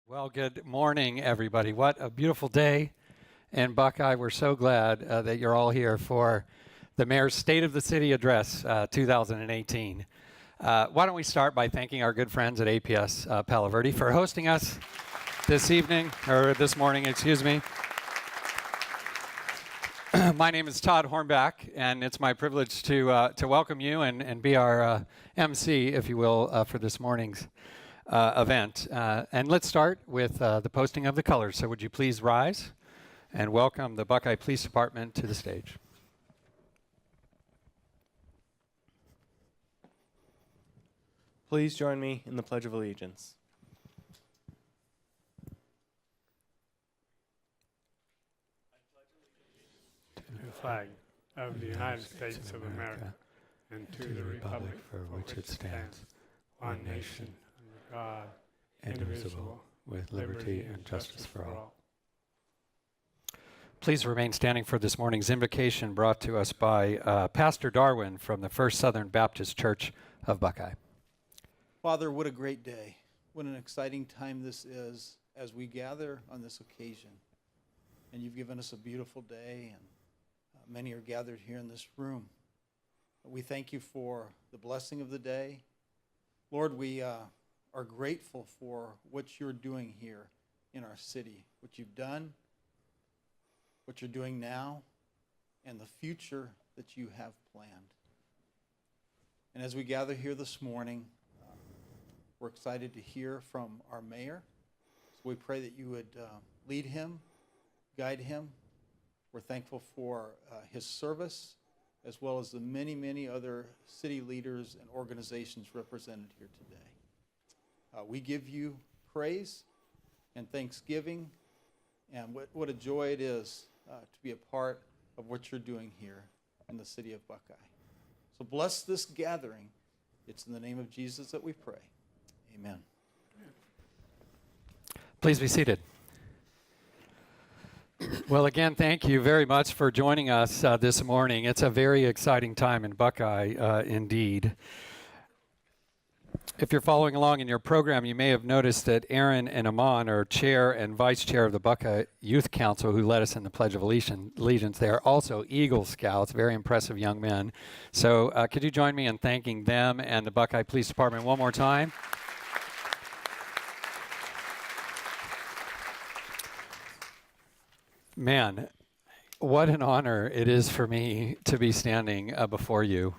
Well, good morning, everybody. What a beautiful day in Buckeye. We're so glad that you're all here for the Mayor's State of the City Address 2018. Why don't we start by thanking our good friends at APS Palo Verde for hosting us this evening, or this morning, excuse me. My name is Todd Hornback, and it's my privilege to welcome you and be our MC, if you will, for this morning's event. And let's start with the posting of the colors. So would you please rise and welcome the Buckeye Police Department to the stage. Please join me in the Pledge of Allegiance. To the flag of the United States of America and to the republic for which it stands, one nation, under God, indivisible, with liberty and justice for all. Please remain standing for this morning's invocation brought to us by Pastor Darwin from the First Southern Baptist Church of Buckeye. Father, what a great day. What an exciting time this is as we gather on this occasion. And you've given us a beautiful day, and many are gathered here in this room. We thank you for the blessing of the day. Lord, we are grateful for what you're doing here in our city, what you've done, what you're doing now, and the future that you have planned. And as we gather here this morning, we're excited to hear from our mayor. So we pray that you would lead him, guide him. We're thankful for his service, as well as the many, many other city leaders and organizations represented here today. We give you praise and thanksgiving, and what a joy it is to be a part of what you're doing here in the city of Buckeye. So bless this gathering. It's in the name of Jesus that we pray. Amen. Please be seated. Well, again, thank you very much for joining us this morning. It's a very exciting time in Buckeye, indeed. If you're following along in your program, you may have noticed that Aaron and Amon are chair and vice chair of the Buckeye Youth Council, who led us in the Pledge of Allegiance. They are also Eagle Scouts, very impressive young men. So could you join me in thanking them and the Buckeye Police Department one more time? Man, what an honor it is for me to be standing before you.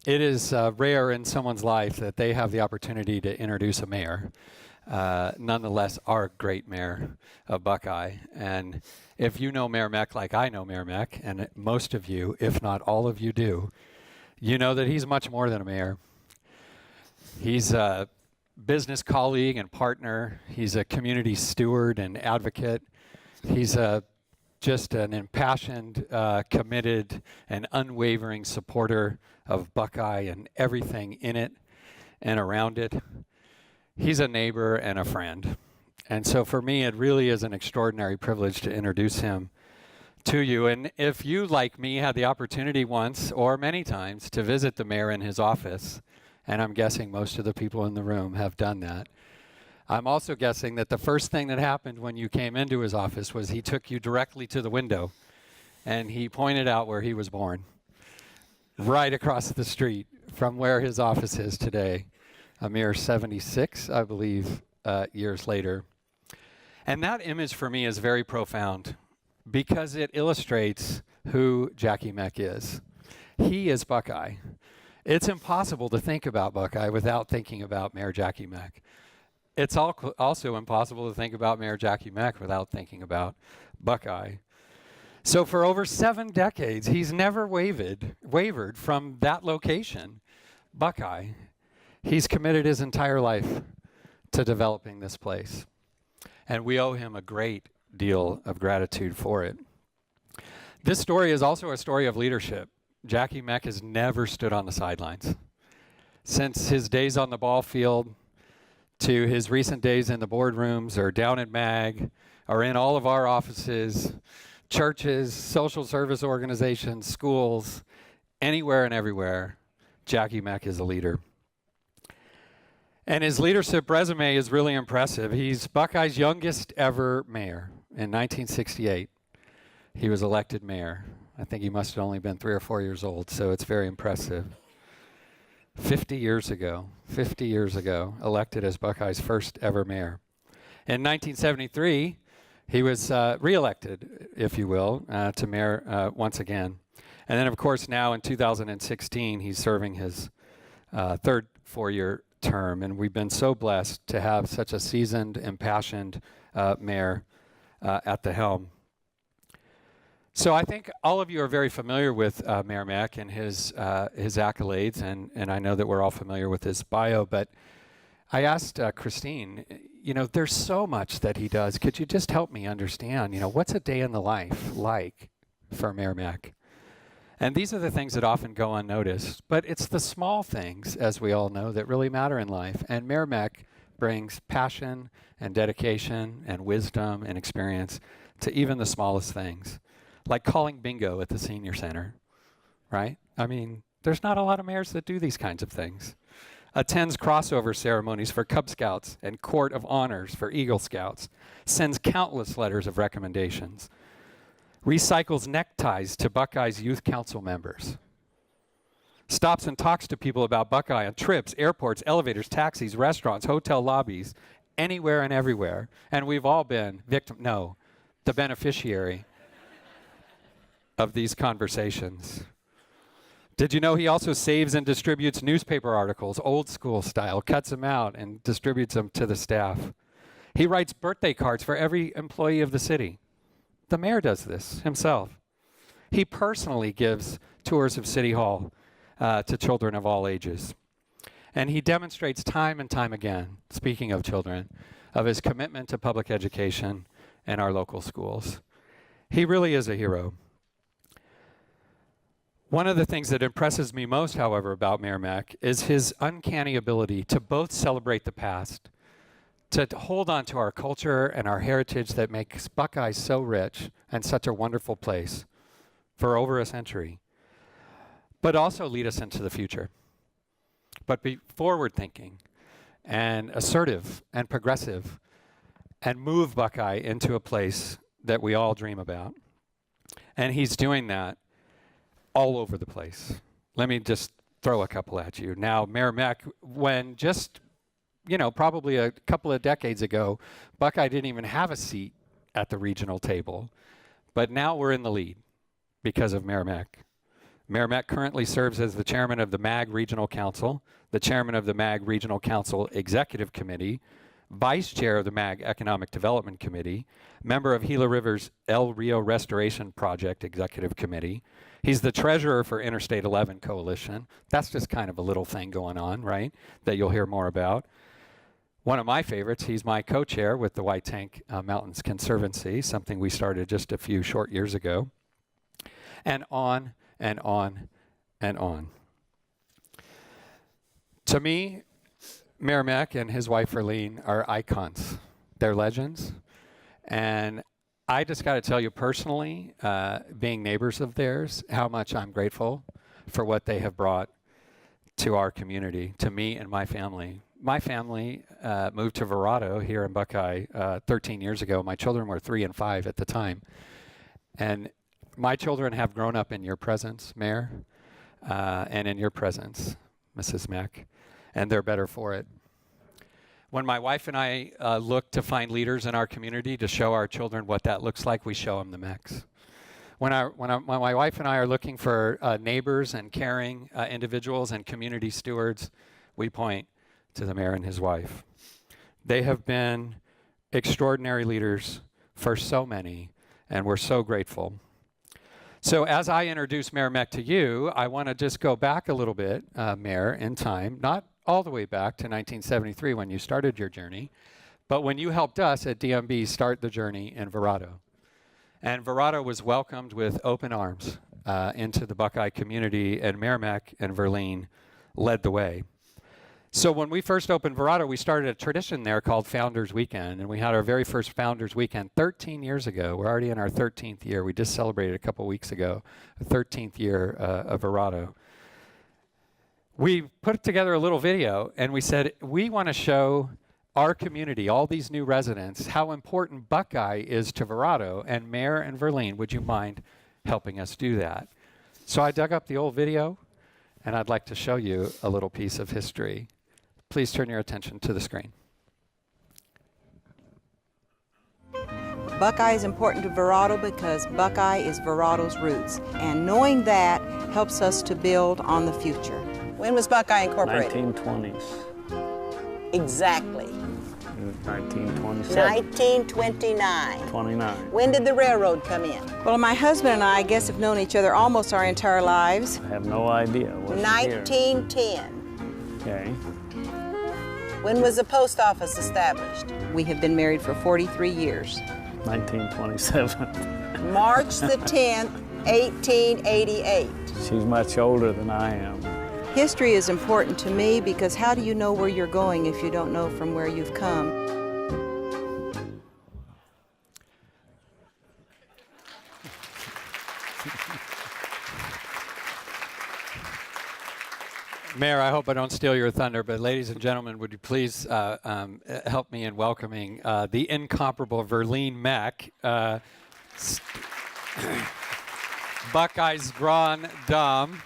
It is rare in someone's life that they have the opportunity to introduce a mayor, nonetheless our great mayor of Buckeye. And if you know Mayor Meck like I know Mayor Meck, and most of you, if not all of you do, you know that he's much more than a mayor. He's a business colleague and partner. He's a community steward and advocate. He's just an impassioned, committed, and unwavering supporter of Buckeye and everything in it and around it. He's a neighbor and a friend. And so for me, it really is an extraordinary privilege to introduce him to you. And if you, like me, had the opportunity once or many times to visit the mayor in his office, and I'm guessing most of the people in the room have done that, I'm also guessing that the first thing that happened when you came into his office was he took you directly to the window and he pointed out where he was born, right across the street from where his office is today, a mere 76, I believe, years later. And that image for me is very profound because it illustrates who Jackie Meck is. He is Buckeye. It's impossible to think about Buckeye without thinking about Mayor Jackie Meck. It's also impossible to think about Mayor Jackie Meck without thinking about Buckeye. So for over 7 decades, he's never wavered from that location, Buckeye. He's committed his entire life to developing this place. And we owe him a great deal of gratitude for it. This story is also a story of leadership. Jackie Meck has never stood on the sidelines. Since his days on the ball field, to his recent days in the boardrooms or down at MAG or in all of our offices, churches, social service organizations, schools, anywhere and everywhere, Jackie Meck is a leader. And his leadership resume is really impressive. He's Buckeye's youngest ever mayor. In 1968, he was elected mayor. I think he must have only been 3 or 4 years old, so it's very impressive. 50 years ago, elected as Buckeye's first ever mayor. In 1973, he was reelected, if you will, to mayor once again. And then, of course, now in 2016, he's serving his third 4-year term. And we've been so blessed to have such a seasoned, impassioned mayor at the helm. So I think all of you are very familiar with Mayor Meck and his accolades, and I know that we're all familiar with his bio, but I asked Christine, there's so much that he does. Could you just help me understand, what's a day in the life like for Mayor Meck? And these are the things that often go unnoticed, but it's the small things, as we all know, that really matter in life. And Mayor Meck brings passion and dedication and wisdom and experience to even the smallest things, like calling bingo at the senior center, right? I mean, there's not a lot of mayors that do these kinds of things. Attends crossover ceremonies for Cub Scouts and Court of Honors for Eagle Scouts, sends countless letters of recommendations, recycles neckties to Buckeye's youth council members, stops and talks to people about Buckeye on trips, airports, elevators, taxis, restaurants, hotel lobbies, anywhere and everywhere. And we've all been the beneficiary of these conversations. Did you know he also saves and distributes newspaper articles, old school style, cuts them out and distributes them to the staff? He writes birthday cards for every employee of the city. The mayor does this himself. He personally gives tours of City Hall to children of all ages. And he demonstrates time and time again, speaking of children, of his commitment to public education and our local schools. He really is a hero. One of the things that impresses me most, however, about Mayor Meck is his uncanny ability to both celebrate the past, to hold on to our culture and our heritage that makes Buckeye so rich and such a wonderful place for over a century, but also lead us into the future. But be forward-thinking and assertive and progressive and move Buckeye into a place that we all dream about. And he's doing that all over the place. Let me just throw a couple at you. Now, Mayor Meck, when just, probably a couple of decades ago, Buckeye didn't even have a seat at the regional table. But now we're in the lead because of Mayor Meck. Mayor Meck currently serves as the chairman of the MAG Regional Council, the chairman of the MAG Regional Council Executive Committee, vice chair of the MAG Economic Development Committee, member of Gila River's El Rio Restoration Project Executive Committee. He's the treasurer for Interstate 11 Coalition. That's just kind of a little thing going on, right, that you'll hear more about. One of my favorites, he's my co-chair with the White Tank Mountains Conservancy, something we started just a few short years ago. And on and on and on. To me, Mayor Meck and his wife Verlene are icons. They're legends. And I just got to tell you personally, being neighbors of theirs, how much I'm grateful for what they have brought to our community, to me and my family. My family moved to Verado here in Buckeye 13 years ago. My children were 3 and 5 at the time. And my children have grown up in your presence, Mayor, and in your presence, Mrs. Meck, and they're better for it. When my wife and I look to find leaders in our community to show our children what that looks like, we show them the Mecks. When my wife and I are looking for neighbors and caring individuals and community stewards, we point to the mayor and his wife. They have been extraordinary leaders for so many, and we're so grateful. So as I introduce Mayor Meck to you, I want to just go back a little bit, Mayor, in time, not all the way back to 1973 when you started your journey, but when you helped us at DMB start the journey in Verado. And Verado was welcomed with open arms into the Buckeye community, and Mayor Meck and Verlene led the way. So when we first opened Verado, we started a tradition there called Founders Weekend, and we had our very first Founders Weekend 13 years ago. We're already in our 13th year. We just celebrated a couple weeks ago, the 13th year of Verado. we put together a little video and we said, we want to show our community, all these new residents, how important Buckeye is to Verrado. And Mayor and Verlene, would you mind helping us do that? So I dug up the old video, and I'd like to show you a little piece of history. Please turn your attention to the screen. Buckeye is important to Verrado because Buckeye is Verrado's roots, and knowing that helps us to build on the future. When was Buckeye incorporated? 1920s. Exactly. 1927. 1929. 29. When did the railroad come in? Well, my husband and I guess have known each other almost our entire lives. I have no idea. Wasn't here. 1910. Okay. When was the post office established? We have been married for 43 years. 1927. March the 10th, 1888. She's much older than I am. History is important to me because how do you know where you're going if you don't know from where you've come? Mayor, I hope I don't steal your thunder, but ladies and gentlemen, would you please help me in welcoming the incomparable Verlene Meck, Buckeye's Grand Dame,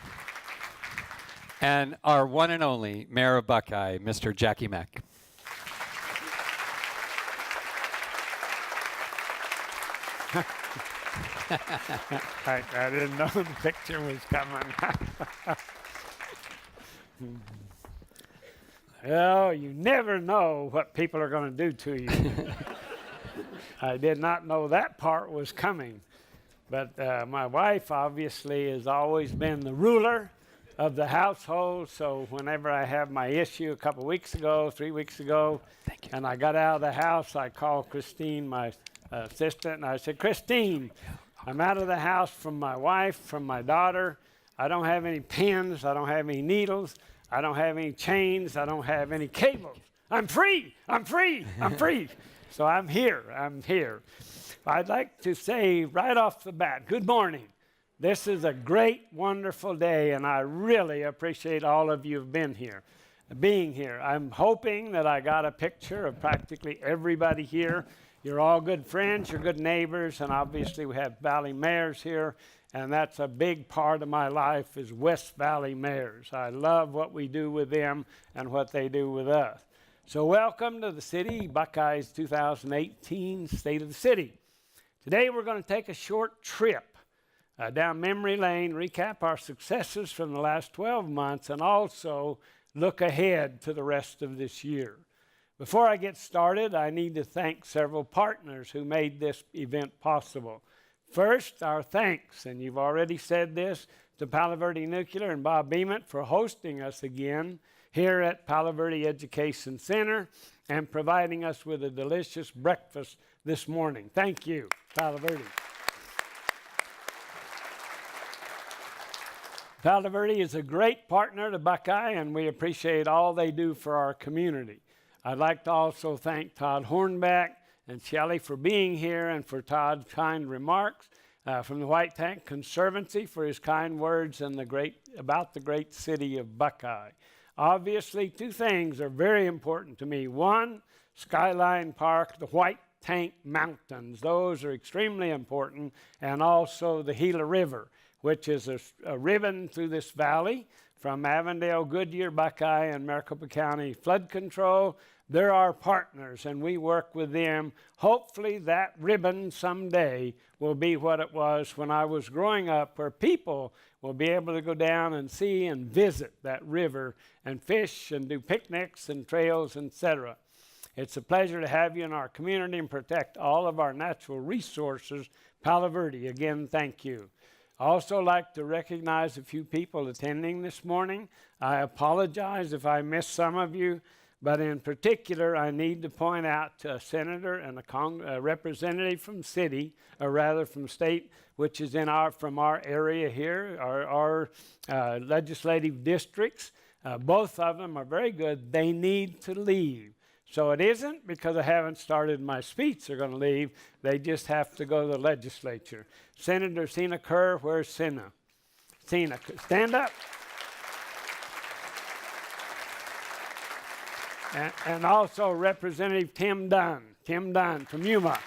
and our one and only Mayor of Buckeye, Mr. Jackie Meck. I didn't know the picture was coming. Well, you never know what people are going to do to you. I did not know that part was coming. But my wife obviously has always been the ruler of the household, so whenever I have my issue 3 weeks ago, and I got out of the house, I called Christine, my assistant, and I said, Christine, I'm out of the house from my wife, from my daughter. I don't have any pins, I don't have any needles, I don't have any chains, I don't have any cables. I'm free, I'm free, I'm free. So I'm here. I'd like to say right off the bat, good morning. This is a great, wonderful day, and I really appreciate all of you being here. I'm hoping that I got a picture of practically everybody here. You're all good friends, you're good neighbors, and obviously we have Valley mayors here, and that's a big part of my life is West Valley mayors. I love what we do with them and what they do with us. So welcome to the city, Buckeye's 2018 State of the City. Today we're going to take a short trip down memory lane, recap our successes from the last 12 months, and also look ahead to the rest of this year. Before I get started, I need to thank several partners who made this event possible. First, our thanks, and you've already said this, to Palo Verde Nuclear and Bob Beeman for hosting us again here at Palo Verde Education Center and providing us with a delicious breakfast this morning. Thank you, Palo Verde. Palo Verde is a great partner to Buckeye, and we appreciate all they do for our community. I'd like to also thank Todd Hornback and Shelley for being here and for Todd's kind remarks, from the White Tank Conservancy for his kind words and about the great city of Buckeye. Obviously, two things are very important to me. One, Skyline Park, the White Tank Mountains. Those are extremely important, and also the Gila River, which is a ribbon through this valley from Avondale, Goodyear, Buckeye, and Maricopa County flood control. They're our partners, and we work with them. Hopefully that ribbon someday will be what it was when I was growing up, where people will be able to go down and see and visit that river and fish and do picnics and trails, etc. It's a pleasure to have you in our community and protect all of our natural resources. Palo Verde, again, thank you. I also like to recognize a few people attending this morning. I apologize if I missed some of you, but in particular, I need to point out to a senator and a representative from city, or rather from state, which is from our area here, our legislative districts. Both of them are very good. They need to leave. So it isn't because I haven't started my speech they're going to leave. They just have to go to the legislature. Senator Sina Kerr, where's Sina? Sina, stand up. And also Representative Tim Dunn from Yuma.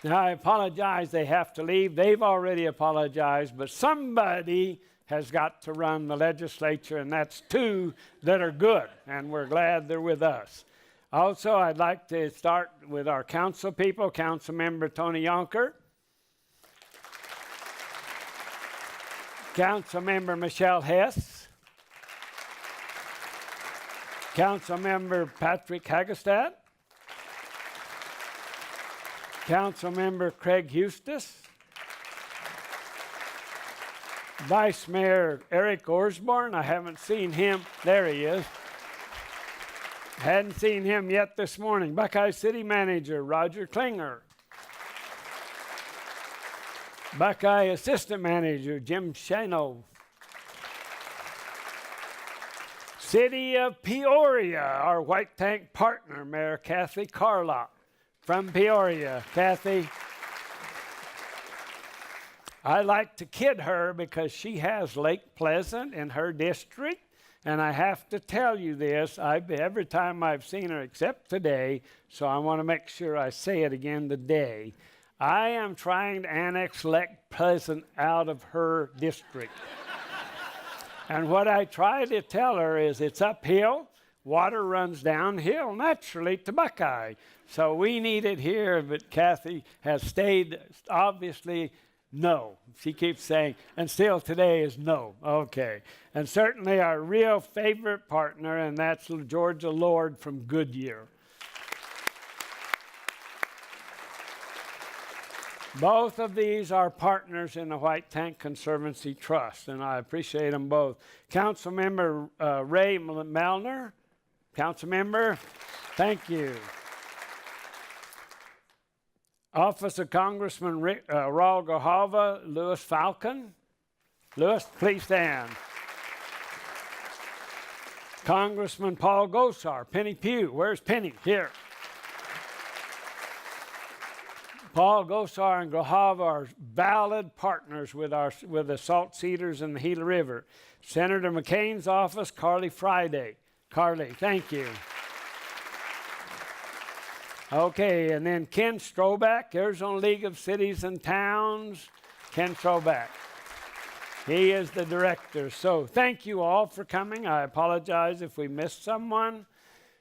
Now, I apologize, they have to leave. They've already apologized, but somebody has got to run the legislature, and that's two that are good, and we're glad they're with us. Also, I'd like to start with our council people, Councilmember Tony Yonker, Councilmember Michelle Hess, Councilmember Patrick Hagestad, Councilmember Craig Eustis, Vice Mayor Eric Osborne. I haven't seen him. There he is. Hadn't seen him yet this morning. Buckeye City Manager Roger Klinger. Buckeye Assistant Manager Jim Shano. City of Peoria, our white tank partner, Mayor Kathy Carlock from Peoria. Kathy, I like to kid her because she has Lake Pleasant in her district, and I have to tell you this, every time I've seen her except today, so I want to make sure I say it again today. I am trying to annex Lake Pleasant out of her district. And what I try to tell her is it's uphill, water runs downhill naturally to Buckeye. So we need it here, but Kathy has stayed, obviously, no. She keeps saying, and still today is no. Okay. And certainly our real favorite partner, and that's Georgia Lord from Goodyear. Both of these are partners in the White Tank Conservancy Trust, and I appreciate them both. Councilmember Ray Melner, Councilmember, thank you. Office of Congressman Raul Grijalva, Louis Falcon. Louis, please stand. Congressman Paul Gosar, Penny Pugh. Where's Penny? Here. Paul Gosar and Grijalva are valid partners with the Salt Cedars and the Gila River. Senator McCain's office, Carly Friday. Carly, thank you. Okay, and then Ken Stroback, Arizona League of Cities and Towns. Ken Stroback. He is the director. So thank you all for coming. I apologize if we missed someone.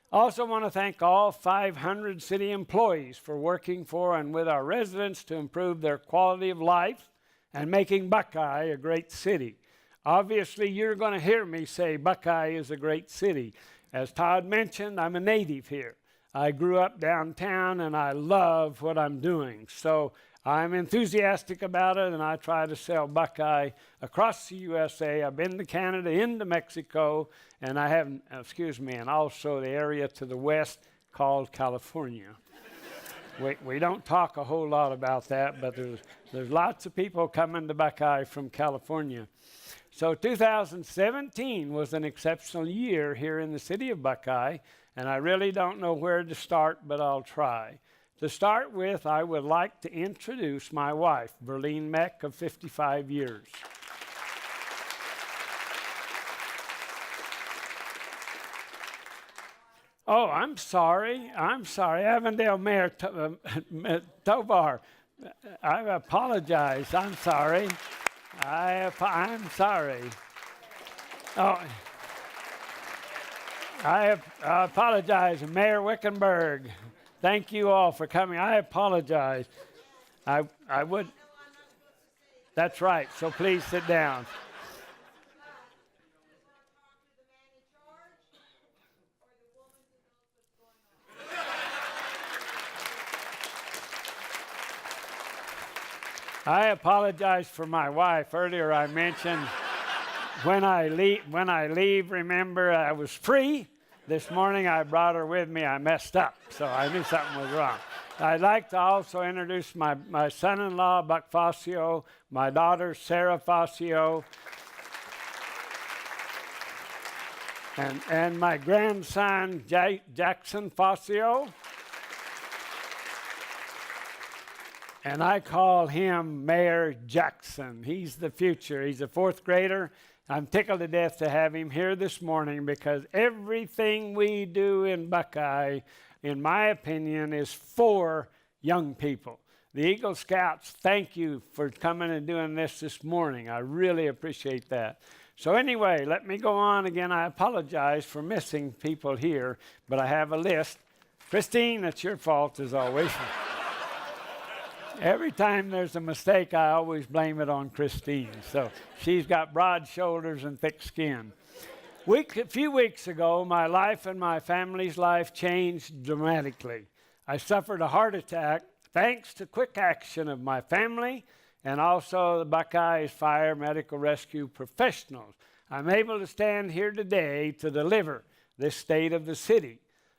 Also want to thank all 500 city employees for working for and with our residents to improve their quality of life and making Buckeye a great city. Obviously, you're going to hear me say Buckeye is a great city. As Todd mentioned, I'm a native here. I grew up downtown and I love what I'm doing. So I'm enthusiastic about it, and I try to sell Buckeye across the USA. I've been to Canada, into Mexico, and I have, and also the area to the west called California. We don't talk a whole lot about that, but there's lots of people coming to Buckeye from California. So 2017 was an exceptional year here in the city of Buckeye, and I really don't know where to start, but I'll try. To start with, I would like to introduce my wife, Verlene Meck, of 55 years. Oh, I'm sorry. Avondale Mayor Tovar, I apologize. I'm sorry. I'm sorry. Oh, I apologize. Mayor Wickenburg. Thank you all for coming. I apologize. I would. That's right. So please sit down. I apologize for my wife. Earlier I mentioned when I leave, remember I was free. This morning I brought her with me. I messed up, so I knew something was wrong. I'd like to also introduce my son-in-law, Buck Fazio, my daughter, Sarah Fazio, and my grandson, Jackson Fazio. And I call him Mayor Jackson. He's the future. He's a fourth grader, I'm tickled to death to have him here this morning because everything we do in Buckeye, in my opinion, is for young people. The Eagle Scouts, thank you for coming and doing this morning. I really appreciate that. So anyway, let me go on again. I apologize for missing people here, but I have a list. Christine, it's your fault as always. Every time there's a mistake, I always blame it on Christine. So she's got broad shoulders and thick skin. A few weeks ago, my life and my family's life changed dramatically. I suffered a heart attack thanks to quick action of my family and also the Buckeyes Fire Medical Rescue professionals. I'm able to stand here today to deliver this state of the city.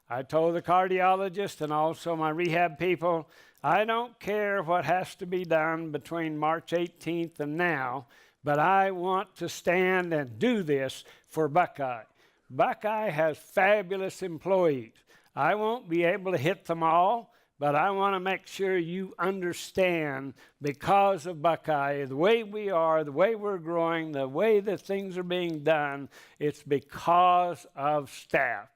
I told the cardiologist and also my rehab people, I don't care what has to be done between March 18th and now, but I want to stand and do this for Buckeye. Buckeye has fabulous employees. I won't be able to hit them all, but I want to make sure you understand because of Buckeye, the way we are, the way we're growing, the way that things are being done, it's because of staff.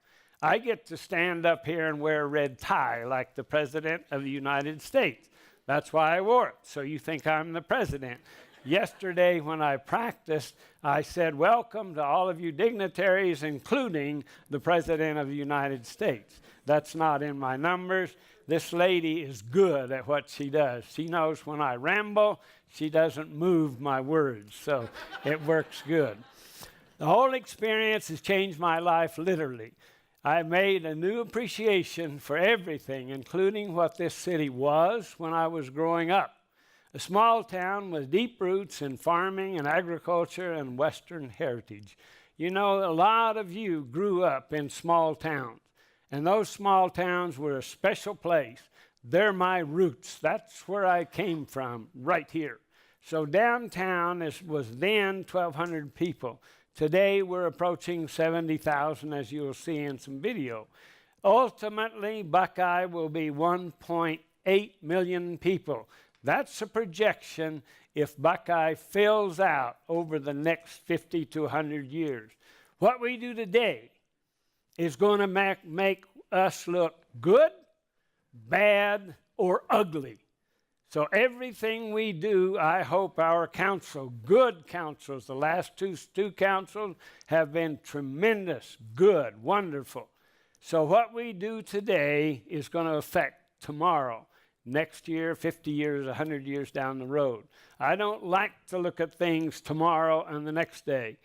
I get to stand up here and wear a red tie like the President of the United States. That's why I wore it, so you think I'm the President. Yesterday when I practiced, I said, welcome to all of you dignitaries, including the President of the United States. That's not in my numbers. This lady is good at what she does. She knows when I ramble, she doesn't move my words, so it works good. The whole experience has changed my life literally. I made a new appreciation for everything, including what this city was when I was growing up. A small town with deep roots in farming and agriculture and Western heritage. You know, a lot of you grew up in small towns, and those small towns were a special place. They're my roots. That's where I came from, right here. So downtown was then 1,200 people. Today, we're approaching 70,000, as you'll see in some video. Ultimately, Buckeye will be 1.8 million people. That's a projection if Buckeye fills out over the next 50 to 100 years. What we do today is going to make us look good, bad, or ugly. So everything we do, I hope our council, good councils, the last two councils have been tremendous, good, wonderful. So what we do today is going to affect tomorrow, next year, 50 years, 100 years down the road. I don't like to look at things tomorrow and the next day.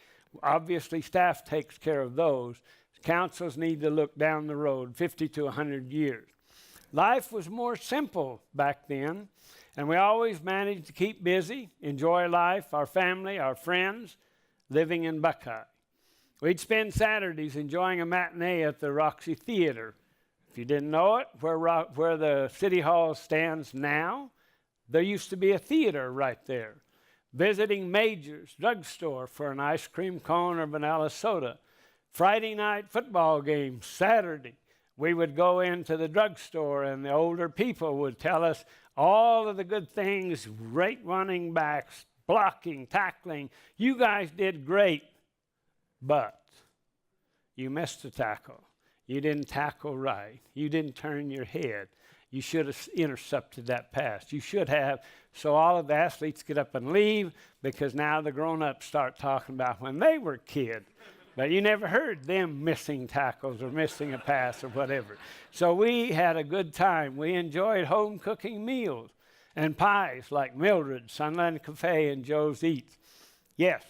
Obviously, staff takes care of those. Councils need to look down the road, 50 to 100 years. Life was more simple back then. And we always managed to keep busy, enjoy life, our family, our friends, living in Buckeye. We'd spend Saturdays enjoying a matinee at the Roxy Theater. If you didn't know it, where the City Hall stands now, there used to be a theater right there. Visiting Major's drugstore for an ice cream cone or vanilla soda. Friday night football games, Saturday. We would go into the drugstore and the older people would tell us all of the good things, great running backs, blocking, tackling. You guys did great, but you missed a tackle. You didn't tackle right. You didn't turn your head. You should have intercepted that pass. You should have. So all of the athletes get up and leave because now the grown-ups start talking about when they were kids. But you never heard them missing tackles or missing a pass or whatever. So we had a good time. We enjoyed home cooking meals and pies like Mildred's, Sunland Cafe, and Joe's Eats. Yes,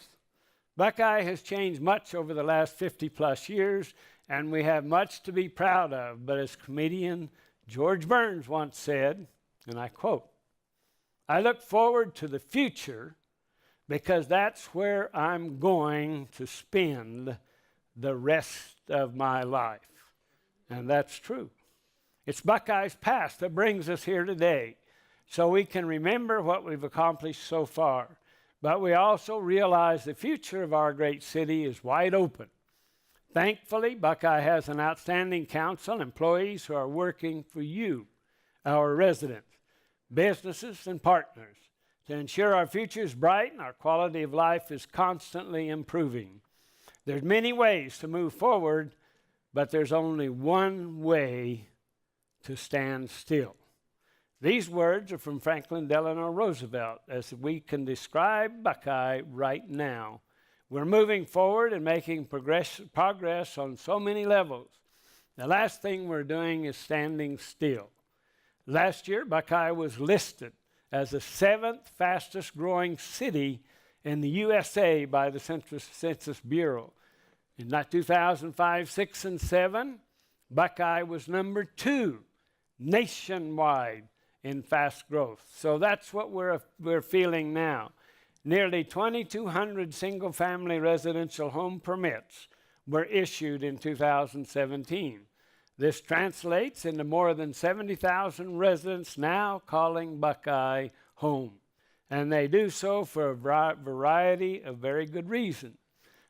Buckeye has changed much over the last 50 plus years, and we have much to be proud of. But as comedian George Burns once said, and I quote, I look forward to the future because that's where I'm going to spend the rest of my life. And that's true. It's Buckeye's past that brings us here today, so we can remember what we've accomplished so far. But we also realize the future of our great city is wide open. Thankfully, Buckeye has an outstanding council, employees who are working for you, our residents, businesses, and partners, to ensure our future is bright and our quality of life is constantly improving. There's many ways to move forward, but there's only one way to stand still. These words are from Franklin Delano Roosevelt as we can describe Buckeye right now. We're moving forward and making progress on so many levels. The last thing we're doing is standing still. Last year, Buckeye was listed as the 7th fastest growing city in the USA by the Census Bureau. In 2005, 6, and 7, Buckeye was number 2 nationwide in fast growth. So that's what we're feeling now. Nearly 2,200 single-family residential home permits were issued in 2017. This translates into more than 70,000 residents now calling Buckeye home. And they do so for a variety of very good reasons.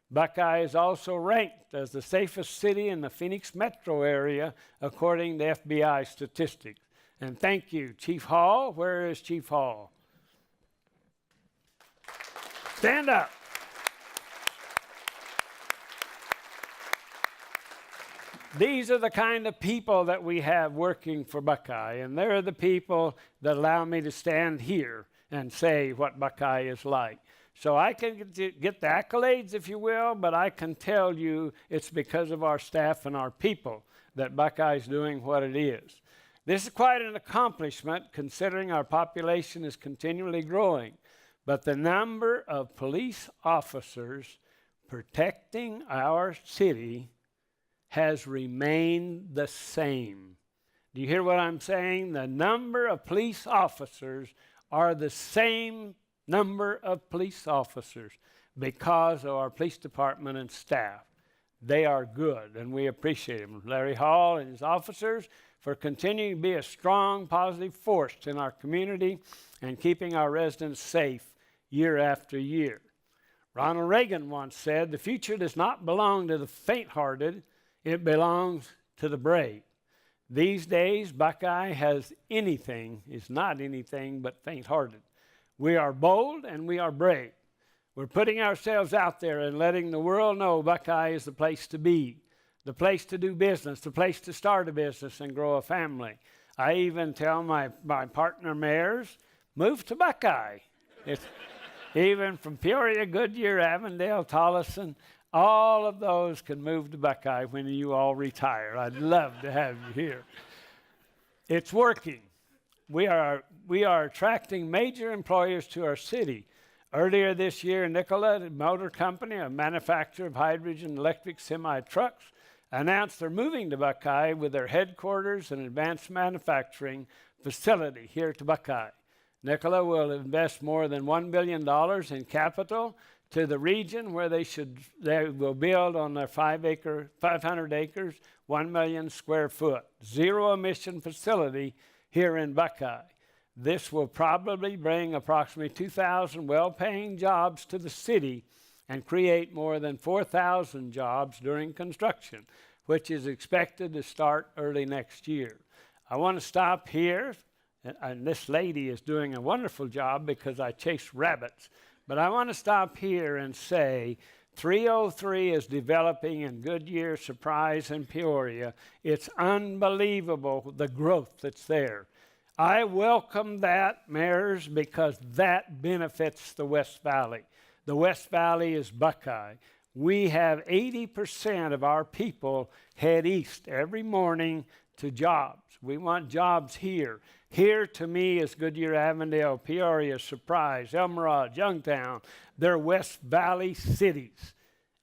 Buckeye is also ranked as the safest city in the Phoenix metro area, according to FBI statistics. And thank you, Chief Hall. Where is Chief Hall? Stand up. These are the kind of people that we have working for Buckeye, and they're the people that allow me to stand here and say what Buckeye is like. So I can get the accolades, if you will, but I can tell you it's because of our staff and our people that Buckeye's doing what it is. This is quite an accomplishment considering our population is continually growing, but the number of police officers protecting our city has remained the same. Do you hear what I'm saying? The number of police officers are the same number of police officers because of our police department and staff. They are good, and we appreciate them. Larry Hall and his officers for continuing to be a strong, positive force in our community and keeping our residents safe year after year. Ronald Reagan once said, "The future does not belong to the faint-hearted, it belongs to the brave." These days, Buckeye is not anything but faint-hearted. We are bold and we are brave. We're putting ourselves out there and letting the world know Buckeye is the place to be, the place to do business, the place to start a business and grow a family. I even tell my partner mayors, move to Buckeye. It's even from Peoria, Goodyear, Avondale, Tolleson, all of those can move to Buckeye when you all retire. I'd love to have you here. It's working. We are attracting major employers to our city. Earlier this year, Nikola Motor Company, a manufacturer of hydrogen electric semi-trucks, announced they're moving to Buckeye with their headquarters and advanced manufacturing facility here to Buckeye. Nikola will invest more than $1 billion in capital to the region where they will build on their 500 acres, 1 million square foot, zero-emission facility here in Buckeye. This will probably bring approximately 2,000 well-paying jobs to the city and create more than 4,000 jobs during construction, which is expected to start early next year. I want to stop here, and this lady is doing a wonderful job because I chase rabbits, but I want to stop here and say 303 is developing in Goodyear, Surprise, and Peoria. It's unbelievable the growth that's there. I welcome that, mayors, because that benefits the West Valley. The West Valley is Buckeye. We have 80% of our people head east every morning to jobs. We want jobs here. Here, to me, is Goodyear, Avondale, Peoria, Surprise, Elmerod, Youngtown. They're West Valley cities.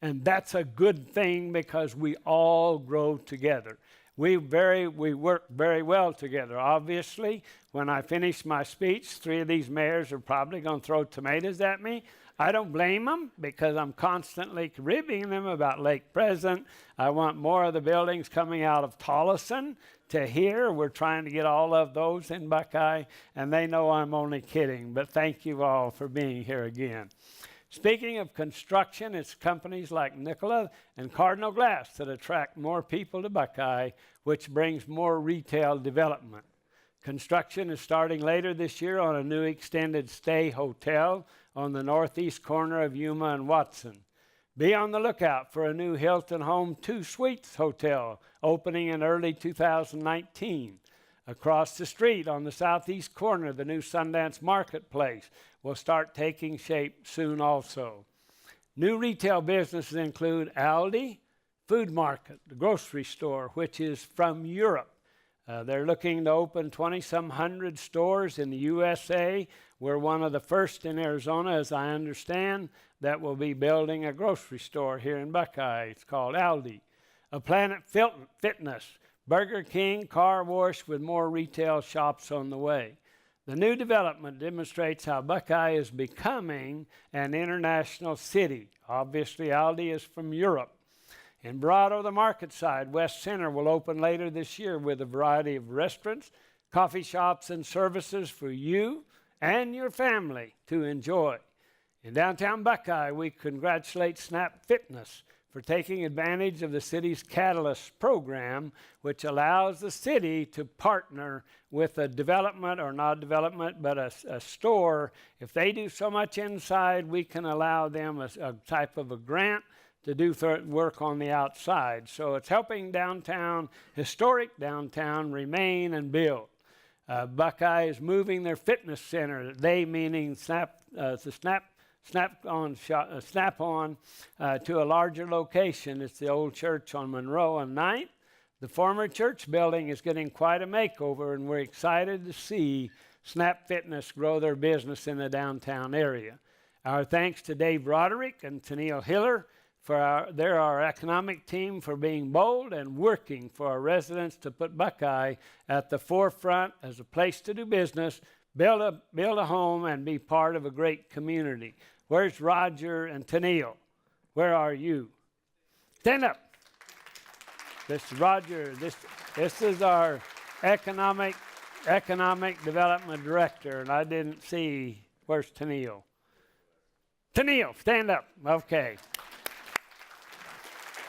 And that's a good thing because we all grow together. We work very well together. Obviously, when I finish my speech, 3 of these mayors are probably going to throw tomatoes at me. I don't blame them because I'm constantly ribbing them about Lake Pleasant. I want more of the buildings coming out of Tolleson to here. We're trying to get all of those in Buckeye, and they know I'm only kidding. But thank you all for being here again. Speaking of construction, it's companies like Nikola and Cardinal Glass that attract more people to Buckeye, which brings more retail development. Construction is starting later this year on a new extended stay hotel on the northeast corner of Yuma and Watson. Be on the lookout for a new Hilton Home 2 Suites hotel opening in early 2019. Across the street on the southeast corner, the new Sundance Marketplace will start taking shape soon also. New retail businesses include Aldi, Food Market, the grocery store, which is from Europe. They're looking to open 20-some hundred stores in the USA. We're one of the first in Arizona, as I understand, that will be building a grocery store here in Buckeye. It's called Aldi. A Planet Fitness, Burger King, car wash with more retail shops on the way. The new development demonstrates how Buckeye is becoming an international city. Obviously, Aldi is from Europe. In Verrado, the market side, West Center will open later this year with a variety of restaurants, coffee shops, and services for you and your family to enjoy. In downtown Buckeye, we congratulate Snap Fitness for taking advantage of the city's Catalyst program, which allows the city to partner with a development, or not development, but a store. If they do so much inside, we can allow them a type of a grant to do work on the outside. So it's helping downtown, historic downtown, remain and build. Buckeye is moving their fitness center, they meaning Snap-on, to a larger location. It's the old church on Monroe and 9th. The former church building is getting quite a makeover, and we're excited to see Snap Fitness grow their business in the downtown area. Our thanks to Dave Roderick and Tennille Hiller. They're our economic team for being bold and working for our residents to put Buckeye at the forefront as a place to do business, build a home, and be part of a great community. Where's Roger and Tennille? Where are you? Stand up. This is Roger. This is our economic development director, and I didn't see. Where's Tennille? Tennille, stand up. Okay.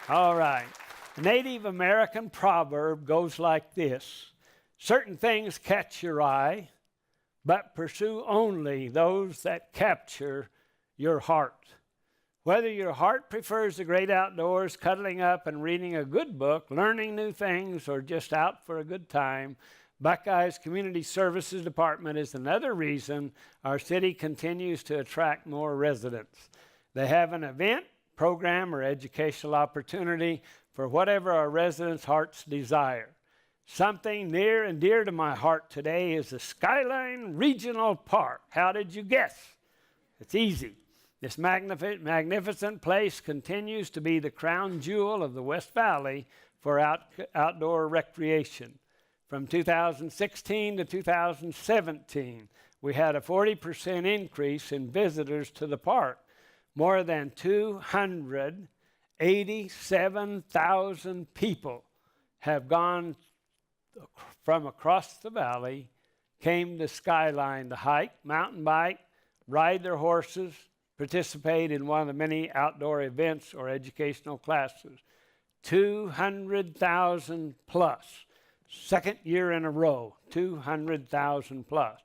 All right. The Native American proverb goes like this: certain things catch your eye, but pursue only those that capture your heart. Whether your heart prefers the great outdoors, cuddling up and reading a good book, learning new things, or just out for a good time, Buckeye's Community Services Department is another reason our city continues to attract more residents. They have an event, program, or educational opportunity for whatever our residents' hearts desire. Something near and dear to my heart today is the Skyline Regional Park. How did you guess? It's easy. This magnificent place continues to be the crown jewel of the West Valley for outdoor recreation. From 2016 to 2017, we had a 40% increase in visitors to the park. More than 287,000 people have gone from across the valley, came to Skyline to hike, mountain bike, ride their horses, participate in one of the many outdoor events or educational classes. 200,000 plus. Second year in a row, 200,000 plus.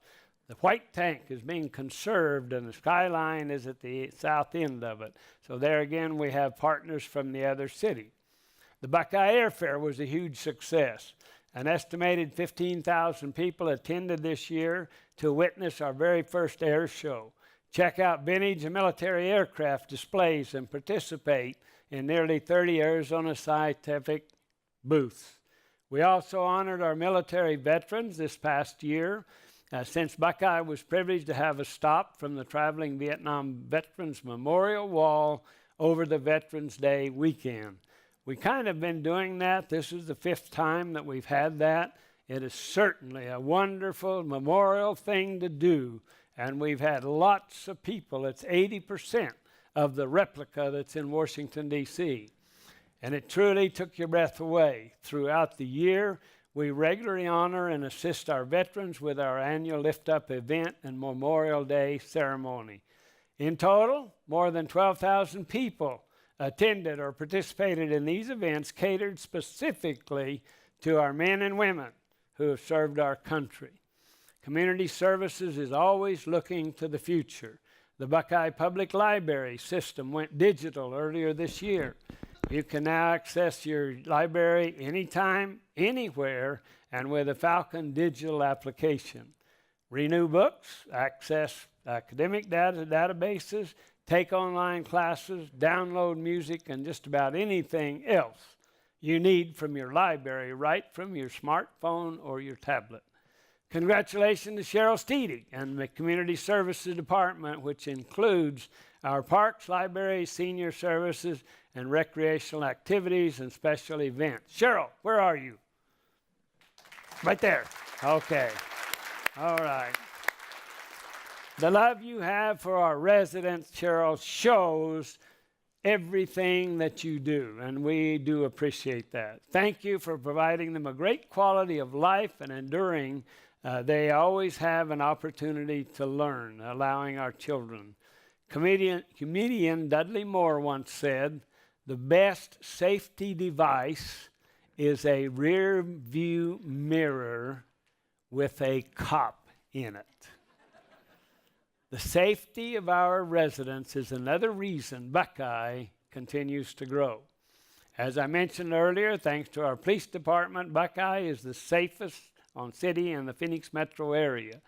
The white tank is being conserved, and the Skyline is at the south end of it. So there again, we have partners from the other city. The Buckeye Airfair was a huge success. An estimated 15,000 people attended this year to witness our very first air show, check out vintage and military aircraft displays, and participate in nearly 30 Arizona scientific booths. We also honored our military veterans this past year. Since Buckeye was privileged to have a stop from the traveling Vietnam Veterans Memorial Wall over the Veterans Day weekend. We kind of been doing that. This is the 5th time that we've had that. It is certainly a wonderful memorial thing to do, and we've had lots of people. It's 80% of the replica that's in Washington, D.C., and it truly took your breath away. Throughout the year, we regularly honor and assist our veterans with our annual Lift Up event and Memorial Day ceremony. In total, more than 12,000 people attended or participated in these events catered specifically to our men and women who have served our country. Community Services is always looking to the future. The Buckeye Public Library system went digital earlier this year. You can now access your library anytime, anywhere, and with a Falcon digital application. Renew books, access academic databases, take online classes, download music, and just about anything else you need from your library right from your smartphone or your tablet. Congratulations to Cheryl Steedig and the Community Services Department, which includes our parks, libraries, senior services, and recreational activities and special events. Cheryl, where are you? Right there. Okay. All right. The love you have for our residents, Cheryl, shows everything that you do, and we do appreciate that. Thank you for providing them a great quality of life and enduring. They always have an opportunity to learn, allowing our children. Comedian Dudley Moore once said, "The best safety device is a rear view mirror with a cop in it." The safety of our residents is another reason Buckeye continues to grow. As I mentioned earlier, thanks to our police department, Buckeye is the safest on city in the Phoenix metro area.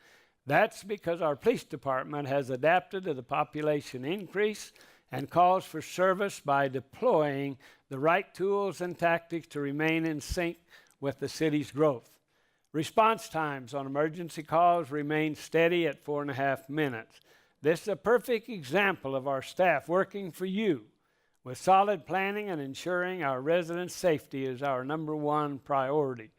That's because our police department has adapted to the population increase and calls for service by deploying the right tools and tactics to remain in sync with the city's growth. Response times on emergency calls remain steady at 4.5 minutes. This is a perfect example of our staff working for you with solid planning and ensuring our residents' safety is our #1 priority.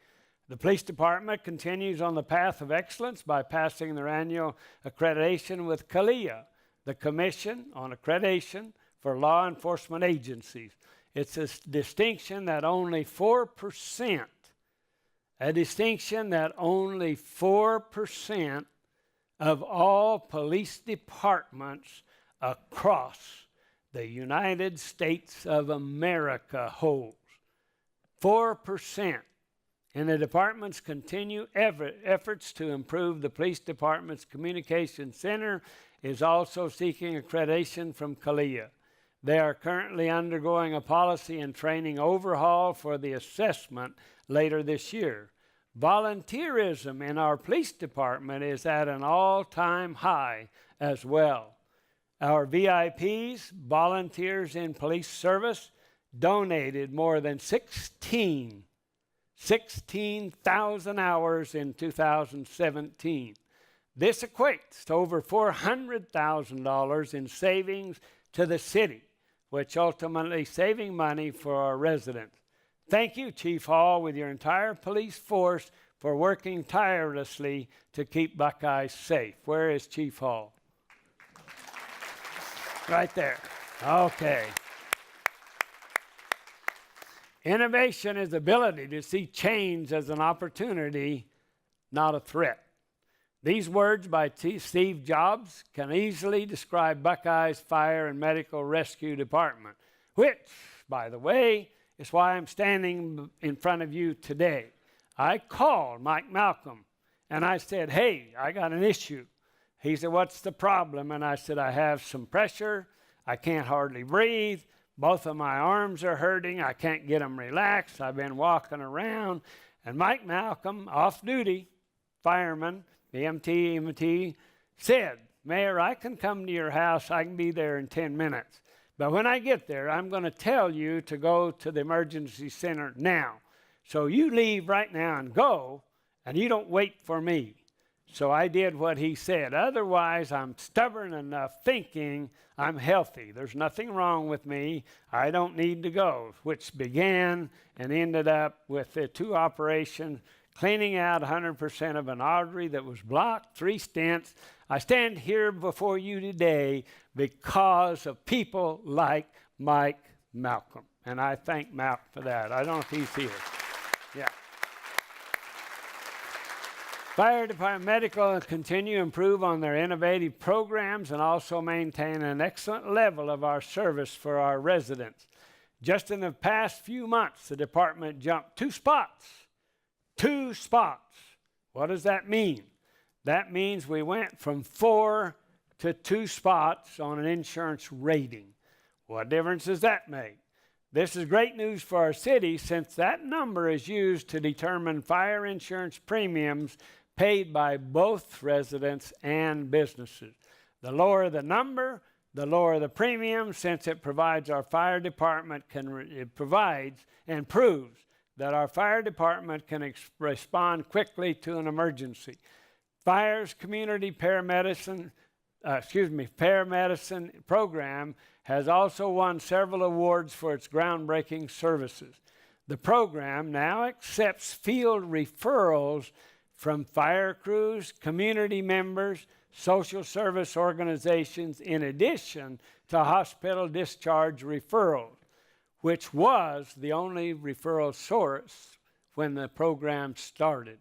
The police department continues on the path of excellence by passing their annual accreditation with CALEA, the Commission on Accreditation for Law Enforcement Agencies. It's a distinction that only 4% of all police departments across the United States of America holds. 4%. And the department's continued efforts to improve the police department's communication center is also seeking accreditation from CALEA. They are currently undergoing a policy and training overhaul for the assessment later this year. Volunteerism in our police department is at an all-time high as well. Our VIPs, volunteers in police service, donated more than 16,000 hours in 2017. This equates to over $400,000 in savings to the city, which ultimately saving money for our residents. Thank you, Chief Hall, with your entire police force for working tirelessly to keep Buckeye safe. Where is Chief Hall? Right there. Okay. Innovation is the ability to see change as an opportunity, not a threat. These words by Steve Jobs can easily describe Buckeye's Fire and Medical Rescue Department, which, by the way, is why I'm standing in front of you today. I called Mike Malcolm and I said, "Hey, I got an issue." He said, "What's the problem?" And I said, "I have some pressure. I can't hardly breathe. Both of my arms are hurting. I can't get them relaxed. I've been walking around." And Mike Malcolm, off-duty fireman, EMT, said, "Mayor, I can come to your house. I can be there in 10 minutes. But when I get there, I'm going to tell you to go to the emergency center now. So you leave right now and go, and you don't wait for me." So I did what he said. Otherwise, I'm stubborn enough thinking I'm healthy. There's nothing wrong with me. I don't need to go, which began and ended up with the 2 operations, cleaning out 100% of an artery that was blocked, 3 stents. I stand here before you today because of people like Mike Malcolm. And I thank Malk for that. I don't know if he's here. Yeah. Fire Department Medical continue to improve on their innovative programs and also maintain an excellent level of our service for our residents. Just in the past few months, the department jumped 2 spots. 2 spots. What does that mean? That means we went from 4 to 2 spots on an insurance rating. What difference does that make? This is great news for our city since that number is used to determine fire insurance premiums paid by both residents and businesses. The lower the number, the lower the premium, since it provides our fire department it provides and proves that our fire department can respond quickly to an emergency. Fire's community paramedicine program has also won several awards for its groundbreaking services. The program now accepts field referrals from fire crews, community members, social service organizations, in addition to hospital discharge referrals, which was the only referral source when the program started.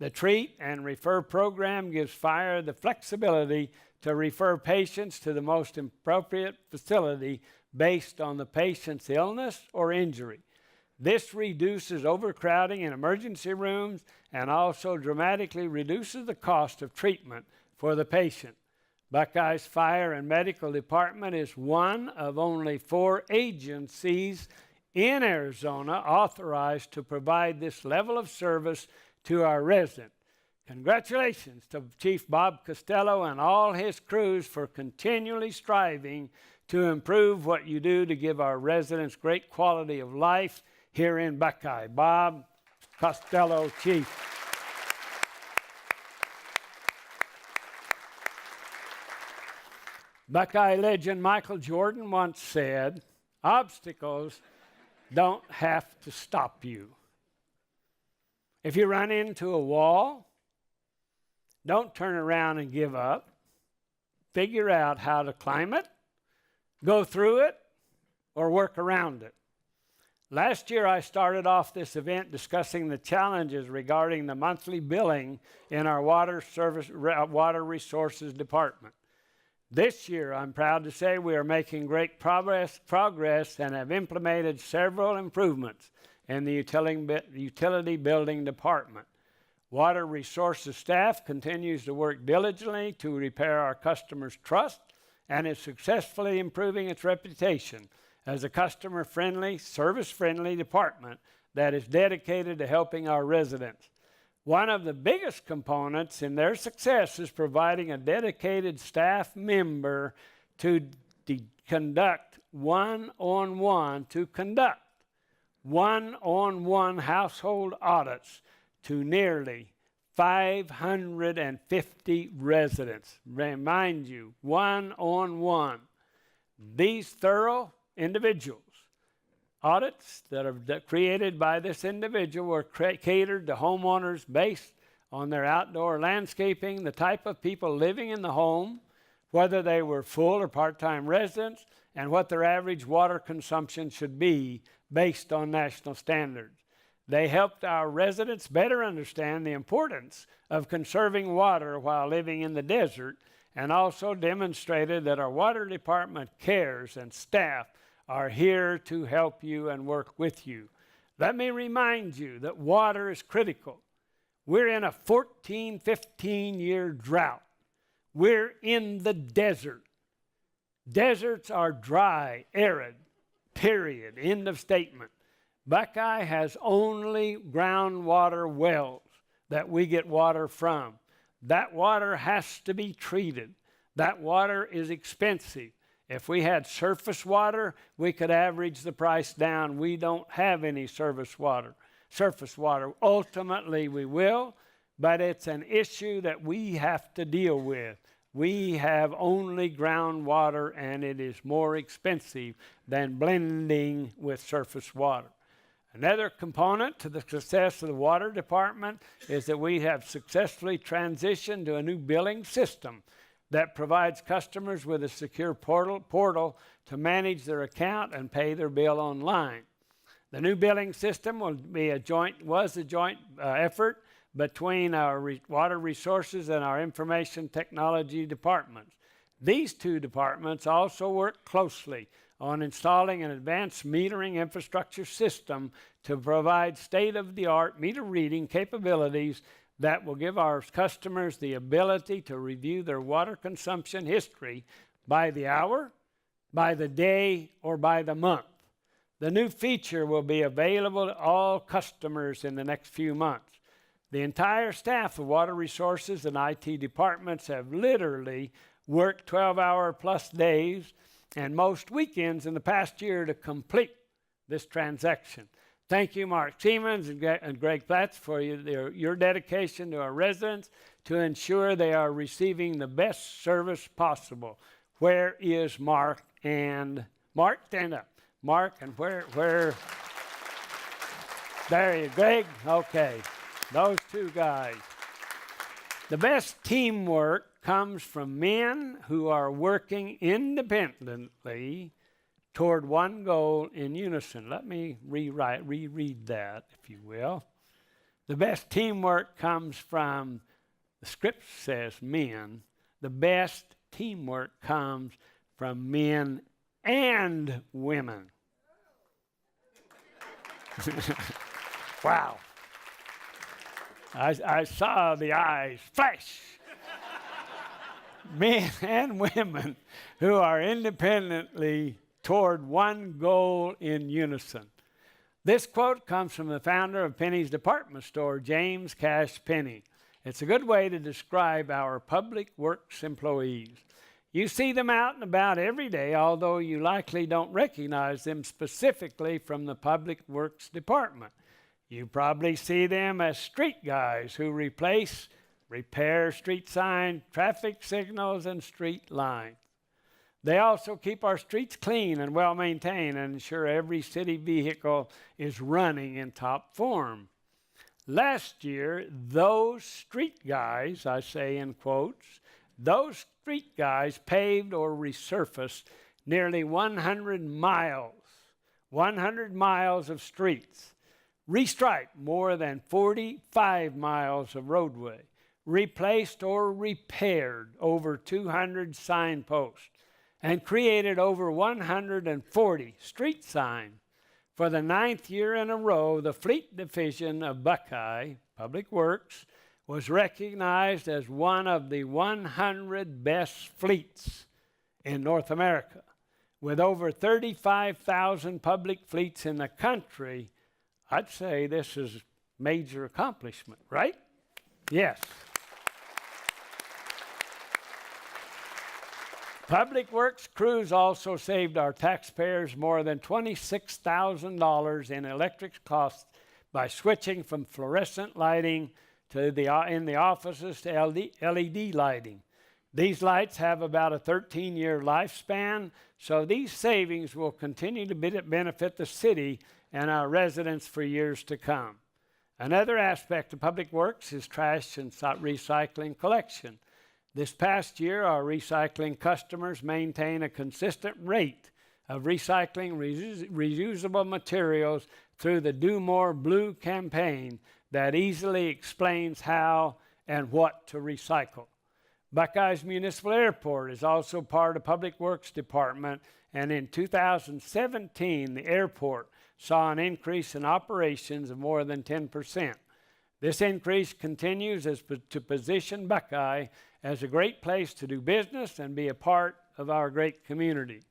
The Treat and Refer program gives fire the flexibility to refer patients to the most appropriate facility based on the patient's illness or injury. This reduces overcrowding in emergency rooms and also dramatically reduces the cost of treatment for the patient. Buckeye's Fire and Medical Department is one of only 4 agencies in Arizona authorized to provide this level of service to our residents. Congratulations to Chief Bob Costello and all his crews for continually striving to improve what you do to give our residents great quality of life here in Buckeye. Bob Costello, Chief. Buckeye legend Michael Jordan once said, "Obstacles don't have to stop you. If you run into a wall, don't turn around and give up. Figure out how to climb it, go through it, or work around it." Last year, I started off this event discussing the challenges regarding the monthly billing in our water resources department. This year, I'm proud to say we are making great progress and have implemented several improvements in the utility building department. Water resources staff continues to work diligently to repair our customers' trust and is successfully improving its reputation as a customer-friendly, service-friendly department that is dedicated to helping our residents. One of the biggest components in their success is providing a dedicated staff member to conduct one-on-one household audits to nearly 550 residents. Remind you, one-on-one. These thorough individuals audits that are created by this individual were catered to homeowners based on their outdoor landscaping, the type of people living in the home, whether they were full or part-time residents, and what their average water consumption should be based on national standards. They helped our residents better understand the importance of conserving water while living in the desert, and also demonstrated that our water department cares and staff are here to help you and work with you. Let me remind you that water is critical. We're in a 14, 15-year drought. We're in the desert. Deserts are dry, arid, period, end of statement. Buckeye has only groundwater wells that we get water from. That water has to be treated. That water is expensive. If we had surface water, we could average the price down. We don't have any surface water. Ultimately, we will, but it's an issue that we have to deal with. We have only groundwater, and it is more expensive than blending with surface water. Another component to the success of the water department is that we have successfully transitioned to a new billing system that provides customers with a secure portal to manage their account and pay their bill online. The new billing system was a joint effort between our water resources and our information technology departments. These two departments also work closely on installing an advanced metering infrastructure system to provide state-of-the-art meter reading capabilities that will give our customers the ability to review their water consumption history by the hour, by the day, or by the month. The new feature will be available to all customers in the next few months. The entire staff of water resources and IT departments have literally worked 12-hour plus days and most weekends in the past year to complete this transaction. Thank you, Mark Siemens and Greg Platts, for your dedication to our residents to ensure they are receiving the best service possible. Where is Mark? And Mark, stand up. Mark, and where? There you, Greg. Okay, those two guys. The best teamwork comes from men who are working independently toward one goal in unison. Let me reread that, if you will. The best teamwork comes from, the script says men. The best teamwork comes from men and women. Wow. I saw the eyes flash. Men and women who are independently toward one goal in unison. This quote comes from the founder of Penny's department store, James Cash Penny. It's a good way to describe our public works employees. You see them out and about every day, although you likely don't recognize them specifically from the public works department. You probably see them as street guys who repair street signs, traffic signals, and street lines. They also keep our streets clean and well maintained and ensure every city vehicle is running in top form. Last year, those street guys, I say in quotes, those street guys paved or resurfaced nearly 100 miles of streets, restriped more than 45 miles of roadway, replaced or repaired over 200 signposts, and created over 140 street signs. For the 9th year in a row, the Fleet Division of Buckeye Public Works was recognized as one of the 100 best fleets in North America. With over 35,000 public fleets in the country, I'd say this is a major accomplishment, right? Yes. Public Works crews also saved our taxpayers more than $26,000 in electric costs by switching from fluorescent lighting in the offices to LED lighting. These lights have about a 13-year lifespan, so these savings will continue to benefit the city and our residents for years to come. Another aspect of Public Works is trash and recycling collection. This past year, our recycling customers maintain a consistent rate of recycling reusable materials through the Do More Blue campaign that easily explains how and what to recycle. Buckeye's Municipal Airport is also part of Public Works Department, and in 2017, the airport saw an increase in operations of more than 10%. This increase continues to position Buckeye as a great place to do business and be a part of our great community.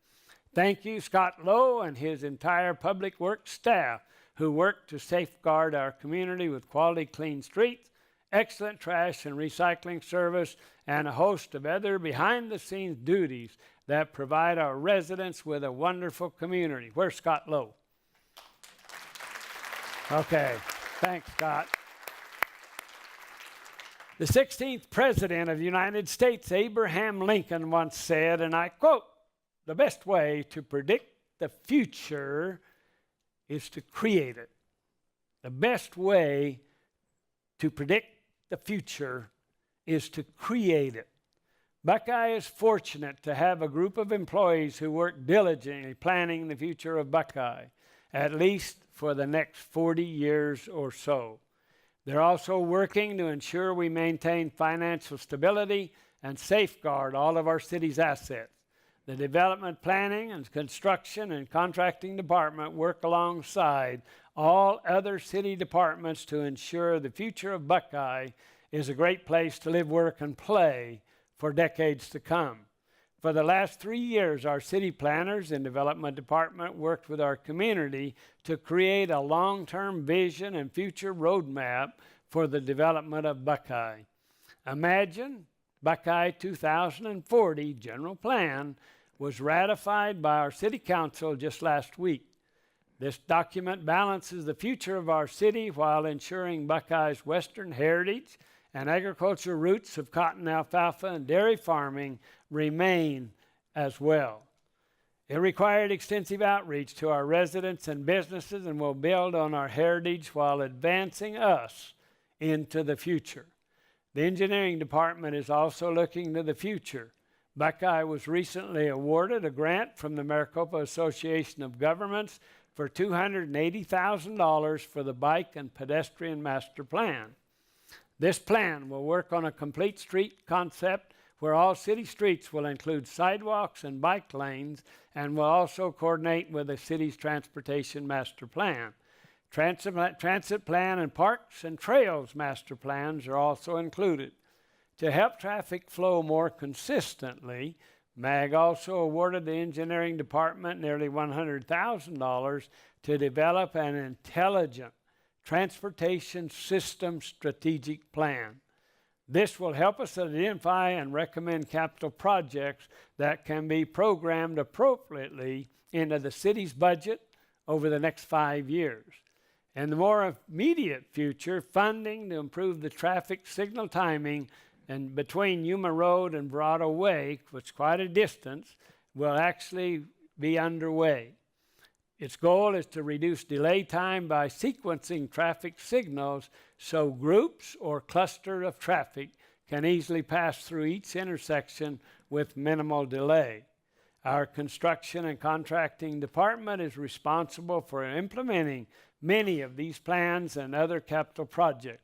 Thank you, Scott Lowe and his entire Public Works staff who work to safeguard our community with quality clean streets, excellent trash and recycling service, and a host of other behind-the-scenes duties that provide our residents with a wonderful community. Where's Scott Lowe? Okay, thanks, Scott. The 16th President of the United States, Abraham Lincoln, once said, and I quote, "The best way to predict the future is to create it." The best way to predict the future is to create it. Buckeye is fortunate to have a group of employees who work diligently planning the future of Buckeye, at least for the next 40 years or so. They're also working to ensure we maintain financial stability and safeguard all of our city's assets. The development planning and construction and contracting department work alongside all other city departments to ensure the future of Buckeye is a great place to live, work, and play for decades to come. For the last 3 years, our city planners and development department worked with our community to create a long-term vision and future roadmap for the development of Buckeye. Imagine Buckeye 2040 General Plan was ratified by our City Council just last week. This document balances the future of our city while ensuring Buckeye's Western heritage and agricultural roots of cotton, alfalfa, and dairy farming remain as well. It required extensive outreach to our residents and businesses and will build on our heritage while advancing us into the future. The engineering department is also looking to the future. Buckeye was recently awarded a grant from the Maricopa Association of Governments for $280,000 for the Bike and Pedestrian Master Plan. This plan will work on a complete street concept where all city streets will include sidewalks and bike lanes and will also coordinate with the city's transportation master plan. Transit plan and parks and trails master plans are also included. To help traffic flow more consistently, MAG also awarded the engineering department nearly $100,000 to develop an intelligent transportation system strategic plan. This will help us identify and recommend capital projects that can be programmed appropriately into the city's budget over the next 5 years. In the more immediate future, funding to improve the traffic signal timing and between Yuma Road and Verrado Way, which is quite a distance, will actually be underway. Its goal is to reduce delay time by sequencing traffic signals so groups or cluster of traffic can easily pass through each intersection with minimal delay. Our construction and contracting department is responsible for implementing many of these plans and other capital projects.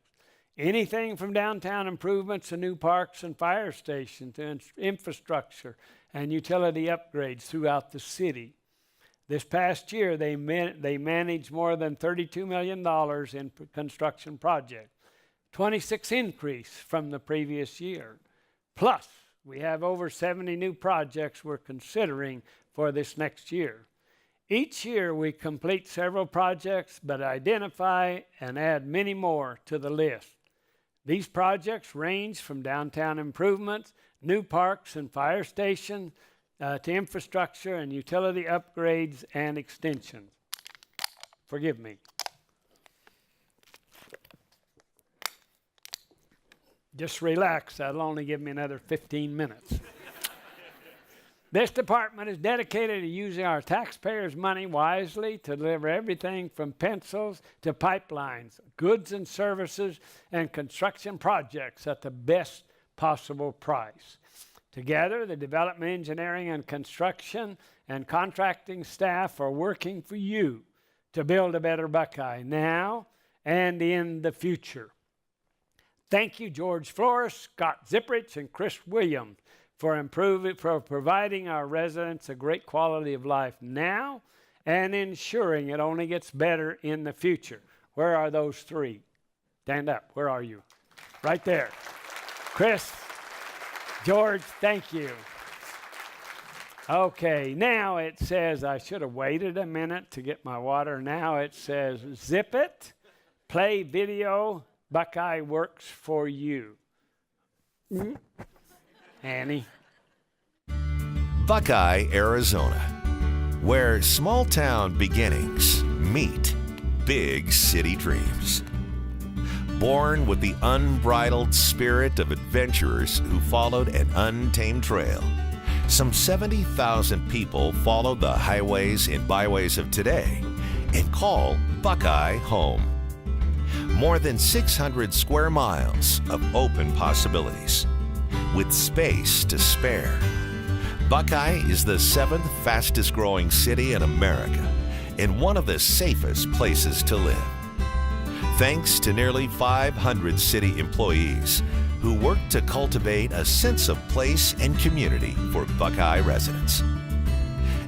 Anything from downtown improvements to new parks and fire stations to infrastructure and utility upgrades throughout the city. This past year, they managed more than $32 million in construction projects, 26 increase from the previous year. Plus, we have over 70 new projects we're considering for this next year. Each year, we complete several projects, but identify and add many more to the list. These projects range from downtown improvements, new parks and fire stations, to infrastructure and utility upgrades and extensions. Forgive me. Just relax, that'll only give me another 15 minutes. This department is dedicated to using our taxpayers' money wisely to deliver everything from pencils to pipelines, goods and services, and construction projects at the best possible price. Together, the development, engineering, and construction and contracting staff are working for you to build a better Buckeye now and in the future. Thank you, George Flores, Scott Zipprich, and Chris Williams for providing our residents a great quality of life now and ensuring it only gets better in the future. Where are those three? Stand up. Where are you? Right there. Chris, George, thank you. Okay, now it says, I should have waited a minute to get my water. Now it says, zip it, play video, Buckeye works for you. Annie. Buckeye, Arizona, where small town beginnings meet big city dreams. Born with the unbridled spirit of adventurers who followed an untamed trail, some 70,000 people followed the highways and byways of today and call Buckeye home. More than 600 square miles of open possibilities, with space to spare. Buckeye is the 7th fastest growing city in America and one of the safest places to live. Thanks to nearly 500 city employees who work to cultivate a sense of place and community for Buckeye residents.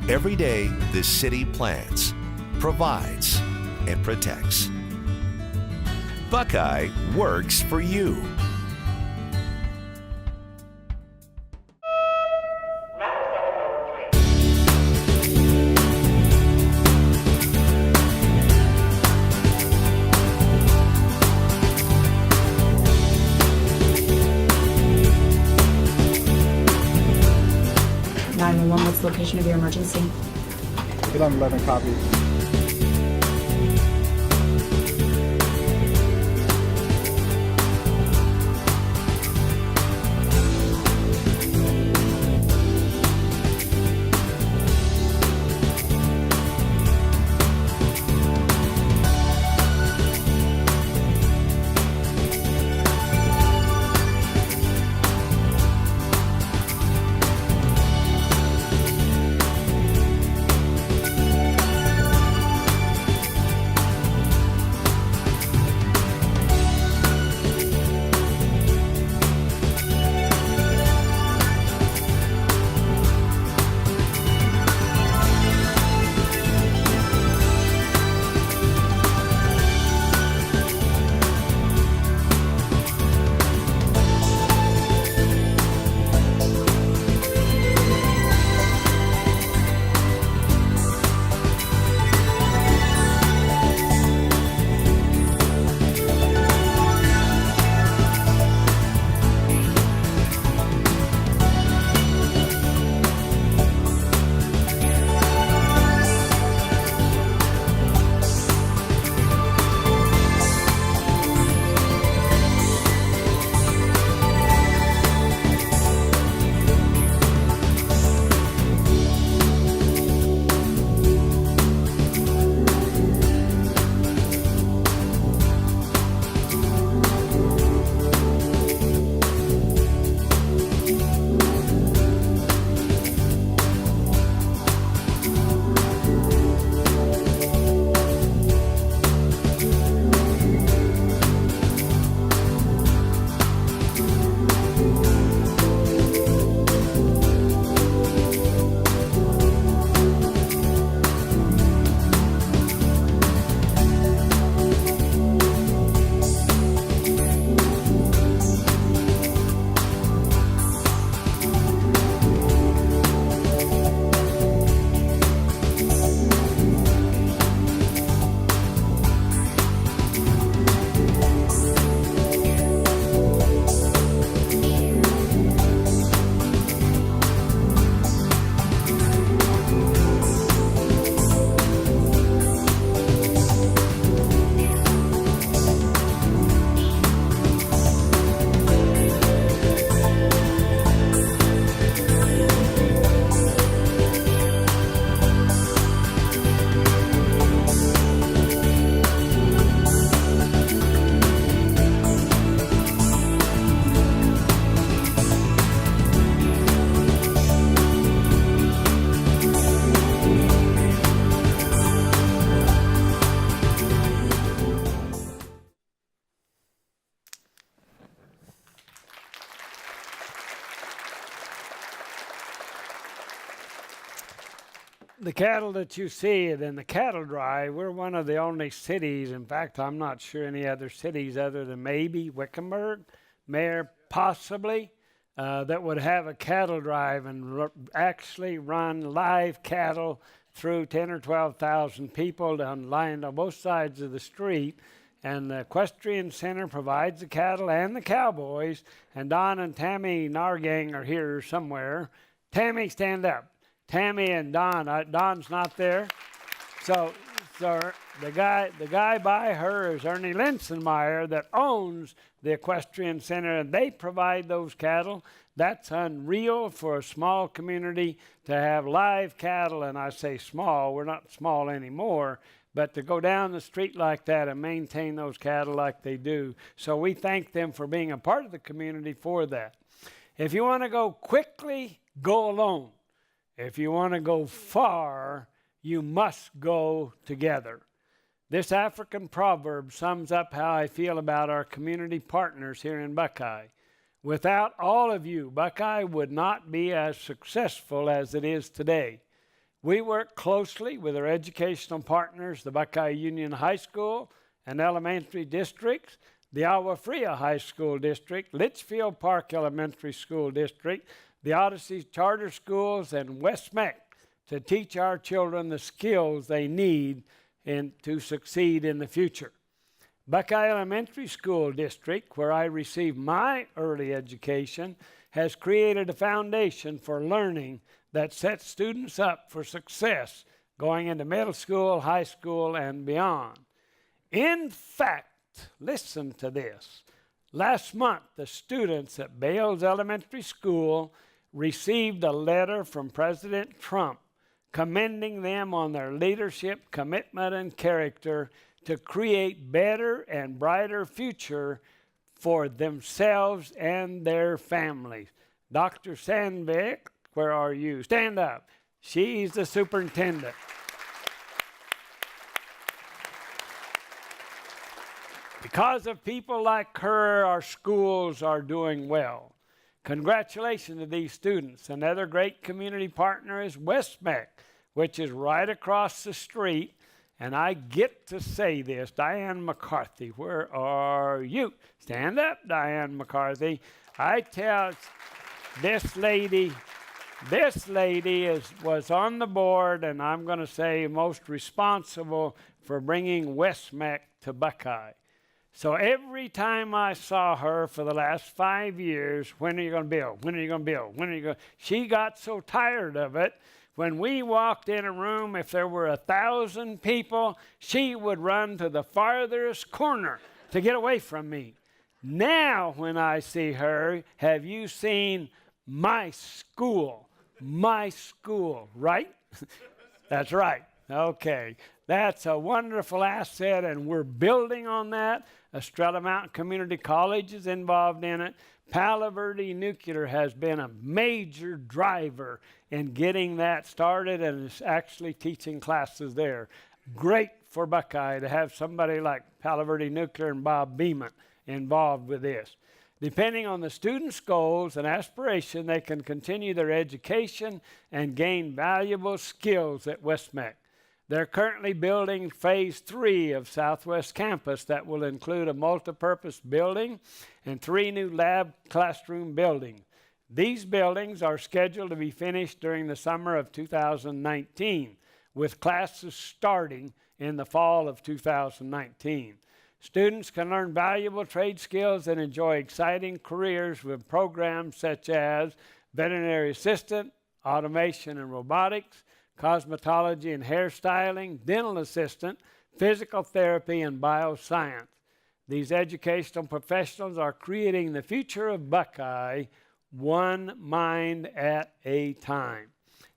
Every day, this city plans, provides, and protects. Buckeye works for you. location of your emergency. 1111 copy. The cattle that you see in the cattle drive, we're one of the only cities, in fact, I'm not sure any other cities other than maybe Wickenburg, Mayor possibly, that would have a cattle drive and actually run live cattle through 10 or 12,000 people lined on both sides of the street. And the Equestrian Center provides the cattle and the cowboys. And Don and Tammy Nargang are here somewhere. Tammy, stand up. Tammy and Don. Don's not there. So the guy by her is Ernie Linsenmeyer that owns the Equestrian Center, and they provide those cattle. That's unreal for a small community to have live cattle, and I say small, we're not small anymore, but to go down the street like that and maintain those cattle like they do. So we thank them for being a part of the community for that. If you want to go quickly, go alone. If you want to go far, you must go together. This African proverb sums up how I feel about our community partners here in Buckeye. Without all of you, Buckeye would not be as successful as it is today. We work closely with our educational partners, the Buckeye Union High School and Elementary Districts, the Agua Fria High School District, Litchfield Park Elementary School District, the Odyssey Charter Schools, and West Meck to teach our children the skills they need to succeed in the future. Buckeye Elementary School District, where I received my early education, has created a foundation for learning that sets students up for success going into middle school, high school, and beyond. In fact, listen to this. Last month, the students at Bales Elementary School received a letter from President Trump commending them on their leadership, commitment, and character to create better and brighter future for themselves and their families. Dr. Sandbeck, where are you? Stand up. She's the superintendent. Because of people like her, our schools are doing well. Congratulations to these students. Another great community partner is Meck, which is right across the street. And I get to say this, Diane McCarthy, where are you? Stand up, Diane McCarthy. I tell this lady was on the board, and I'm going to say most responsible for bringing Meck to Buckeye. So every time I saw her for the last 5 years, when are you going to build? When are you going to build? When are you going? She got so tired of it. When we walked in a room, if there were 1,000 people, she would run to the farthest corner to get away from me. Now, when I see her, have you seen my school? My school, right? That's right. Okay. That's a wonderful asset, and we're building on that. Estrella Mountain Community College is involved in it. Palo Verde Nuclear has been a major driver in getting that started and is actually teaching classes there. Great for Buckeye to have somebody like Palo Verde Nuclear and Bob Beeman involved with this. Depending on the students' goals and aspiration, they can continue their education and gain valuable skills at Meck. They're currently building phase 3 of Southwest Campus that will include a multipurpose building and 3 new lab classroom buildings. These buildings are scheduled to be finished during the summer of 2019, with classes starting in the fall of 2019. Students can learn valuable trade skills and enjoy exciting careers with programs such as veterinary assistant, automation and robotics, cosmetology and hairstyling, dental assistant, physical therapy, and bioscience. These educational professionals are creating the future of Buckeye one mind at a time.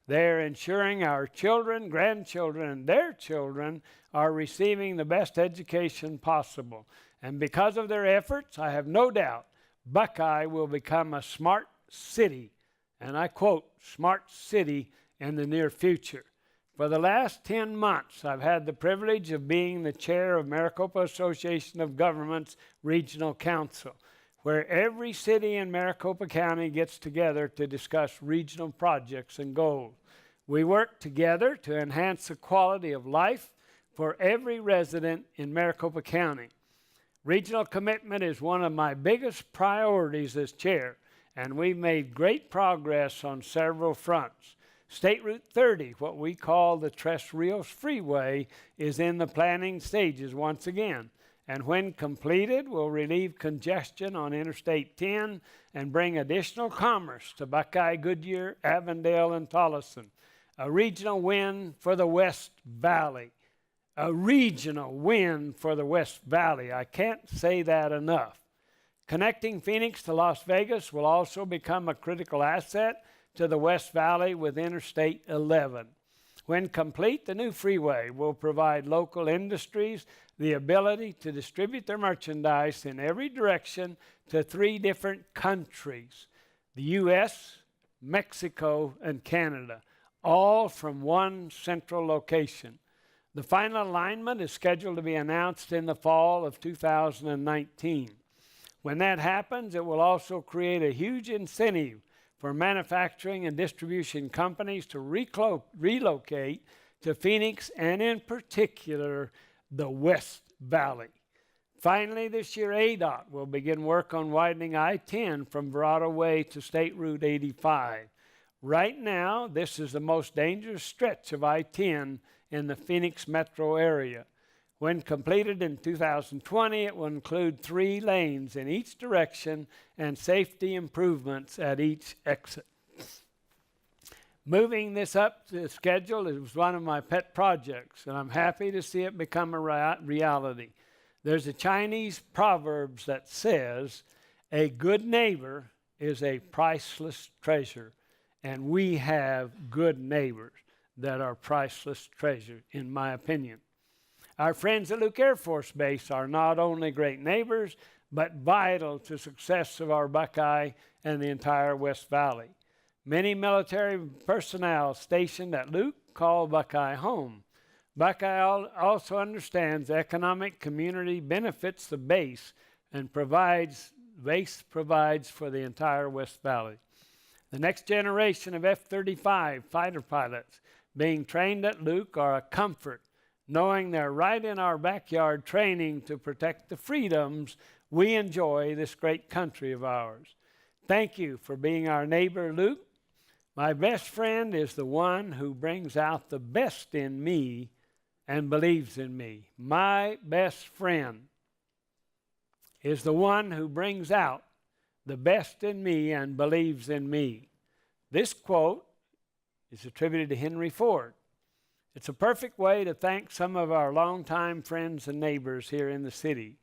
They're ensuring our children, grandchildren, and their children are receiving the best education possible. And because of their efforts, I have no doubt Buckeye will become a smart city, and I quote, smart city in the near future. For the last 10 months, I've had the privilege of being the chair of Maricopa Association of Governments Regional Council, where every city in Maricopa County gets together to discuss regional projects and goals. We work together to enhance the quality of life for every resident in Maricopa County. Regional commitment is one of my biggest priorities as chair, and we've made great progress on several fronts. State Route 30, what we call the Tres Rios Freeway, is in the planning stages once again, and when completed will relieve congestion on Interstate 10 and bring additional commerce to Buckeye, Goodyear, Avondale, and Tolleson. A regional win for the West Valley. A regional win for the West Valley. I can't say that enough. Connecting Phoenix to Las Vegas will also become a critical asset to the West Valley with Interstate 11. When complete, the new freeway will provide local industries the ability to distribute their merchandise in every direction to 3 different countries, the U.S., Mexico, and Canada, all from one central location. The final alignment is scheduled to be announced in the fall of 2019. When that happens, it will also create a huge incentive for manufacturing and distribution companies to relocate to Phoenix and in particular the West Valley. Finally, this year ADOT will begin work on widening I-10 from Verrado Way to State Route 85. Right now, this is the most dangerous stretch of I-10 in the Phoenix metro area. When completed in 2020, it will include 3 lanes in each direction and safety improvements at each exit. Moving this up to the schedule is one of my pet projects, and I'm happy to see it become a reality. There's a Chinese proverb that says, a good neighbor is a priceless treasure, and we have good neighbors that are priceless treasures, in my opinion. Our friends at Luke Air Force Base are not only great neighbors, but vital to the success of our Buckeye and the entire West Valley. Many military personnel stationed at Luke call Buckeye home. Buckeye also understands economic community benefits the base and provides for the entire West Valley. The next generation of F-35 fighter pilots being trained at Luke are a comfort, knowing they're right in our backyard training to protect the freedoms we enjoy this great country of ours. Thank you for being our neighbor, Luke. My best friend is the one who brings out the best in me and believes in me. My best friend is the one who brings out the best in me and believes in me. This quote is attributed to Henry Ford. It's a perfect way to thank some of our longtime friends and neighbors here in the city.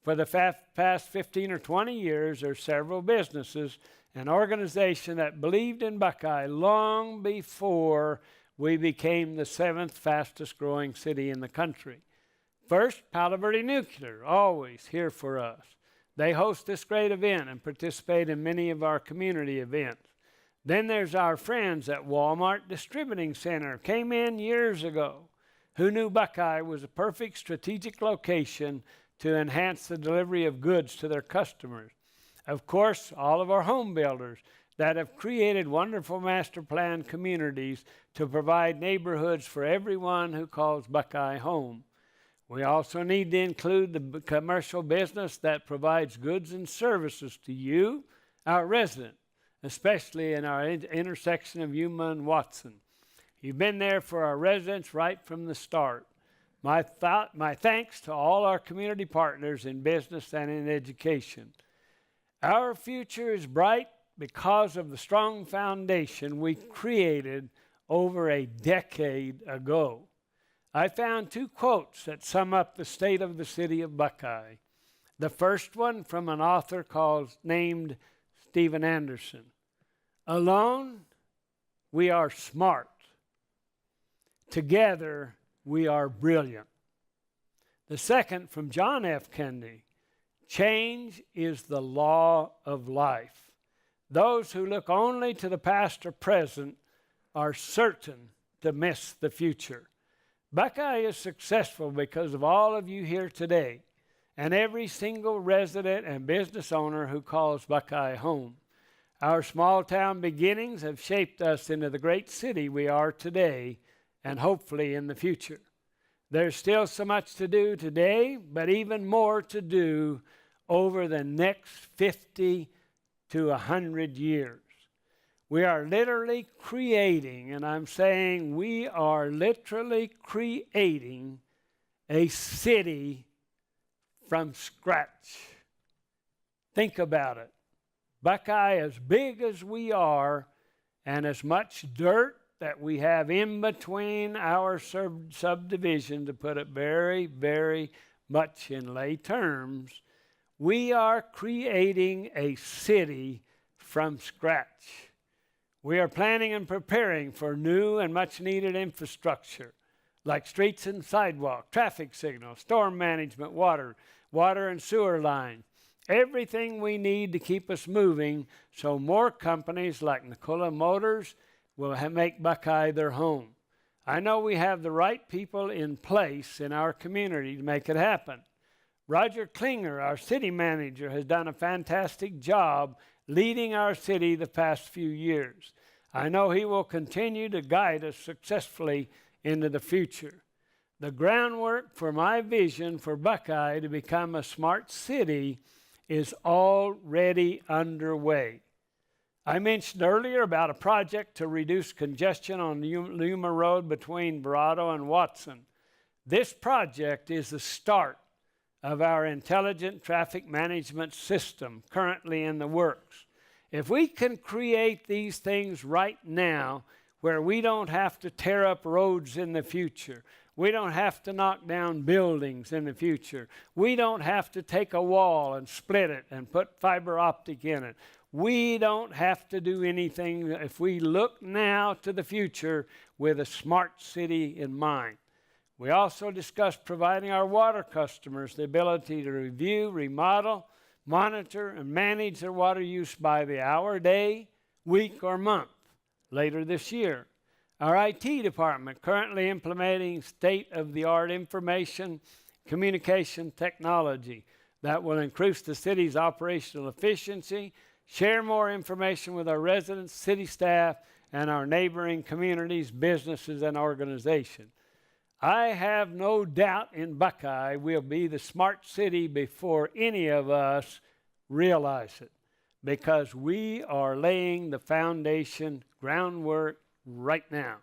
For the past 15 or 20 years, there are several businesses and organizations that believed in Buckeye long before we became the 7th fastest growing city in the country. First, Palo Verde Nuclear, always here for us. They host this great event and participate in many of our community events. Then there's our friends at Walmart Distributing Center, came in years ago, who knew Buckeye was a perfect strategic location to enhance the delivery of goods to their customers. Of course, all of our home builders that have created wonderful master plan communities to provide neighborhoods for everyone who calls Buckeye home. We also need to include the commercial business that provides goods and services to you, our residents, especially in our intersection of Yuma and Watson. You've been there for our residents right from the start. My thanks to all our community partners in business and in education. Our future is bright because of the strong foundation we created over a decade ago. I found 2 quotes that sum up the state of the city of Buckeye. The first one from an author named Stephen Anderson. Alone, we are smart. Together, we are brilliant. The second from John F. Kennedy. Change is the law of life. Those who look only to the past or present are certain to miss the future. Buckeye is successful because of all of you here today and every single resident and business owner who calls Buckeye home. Our small town beginnings have shaped us into the great city we are today and hopefully in the future. There's still so much to do today, but even more to do over the next 50 to 100 years. We are literally creating, and I'm saying we are literally creating a city from scratch. Think about it. Buckeye, as big as we are, and as much dirt that we have in between our subdivision, to put it very, very much in lay terms, we are creating a city from scratch. We are planning and preparing for new and much needed infrastructure like streets and sidewalk, traffic signals, storm management, water and sewer lines, everything we need to keep us moving so more companies like Nikola Motors will make Buckeye their home. I know we have the right people in place in our community to make it happen. Roger Klinger, our city manager, has done a fantastic job leading our city the past few years. I know he will continue to guide us successfully into the future. The groundwork for my vision for Buckeye to become a smart city is already underway. I mentioned earlier about a project to reduce congestion on Yuma Road between Verado and Watson. This project is the start of our intelligent traffic management system currently in the works. If we can create these things right now, where we don't have to tear up roads in the future. We don't have to knock down buildings in the future. We don't have to take a wall and split it and put fiber optic in it. We don't have to do anything if we look now to the future with a smart city in mind. We also discussed providing our water customers the ability to review, remodel, monitor, and manage their water use by the hour, day, week, or month later this year. Our IT department currently implementing state-of-the-art information communication technology that will increase the city's operational efficiency, share more information with our residents, city staff, and our neighboring communities, businesses, and organizations. I have no doubt in Buckeye we'll be the smart city before any of us realize it, because we are laying the foundation, groundwork right now.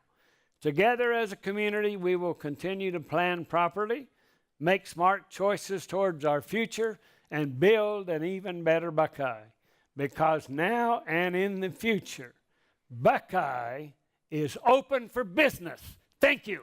Together as a community, we will continue to plan properly, make smart choices towards our future, and build an even better Buckeye. Because now and in the future, Buckeye is open for business. Thank you.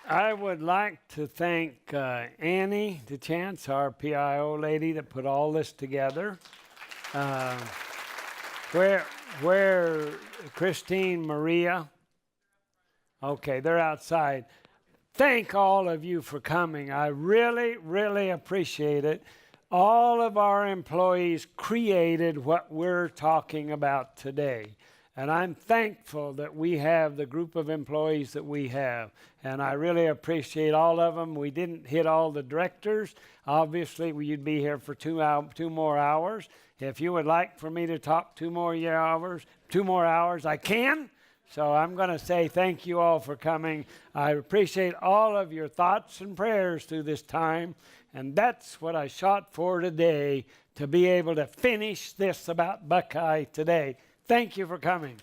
I would like to thank Annie DeChance, our PIO lady that put all this together. Where Christine, Maria? Okay, they're outside. Thank all of you for coming. I really, really appreciate it. All of our employees created what we're talking about today. And I'm thankful that we have the group of employees that we have. And I really appreciate all of them. We didn't hit all the directors. Obviously, you'd be here for 2 more hours. If you would like for me to talk 2 more hours, I can. So I'm going to say thank you all for coming. I appreciate all of your thoughts and prayers through this time. And that's what I shot for today, to be able to finish this about Buckeye today. Thank you for coming.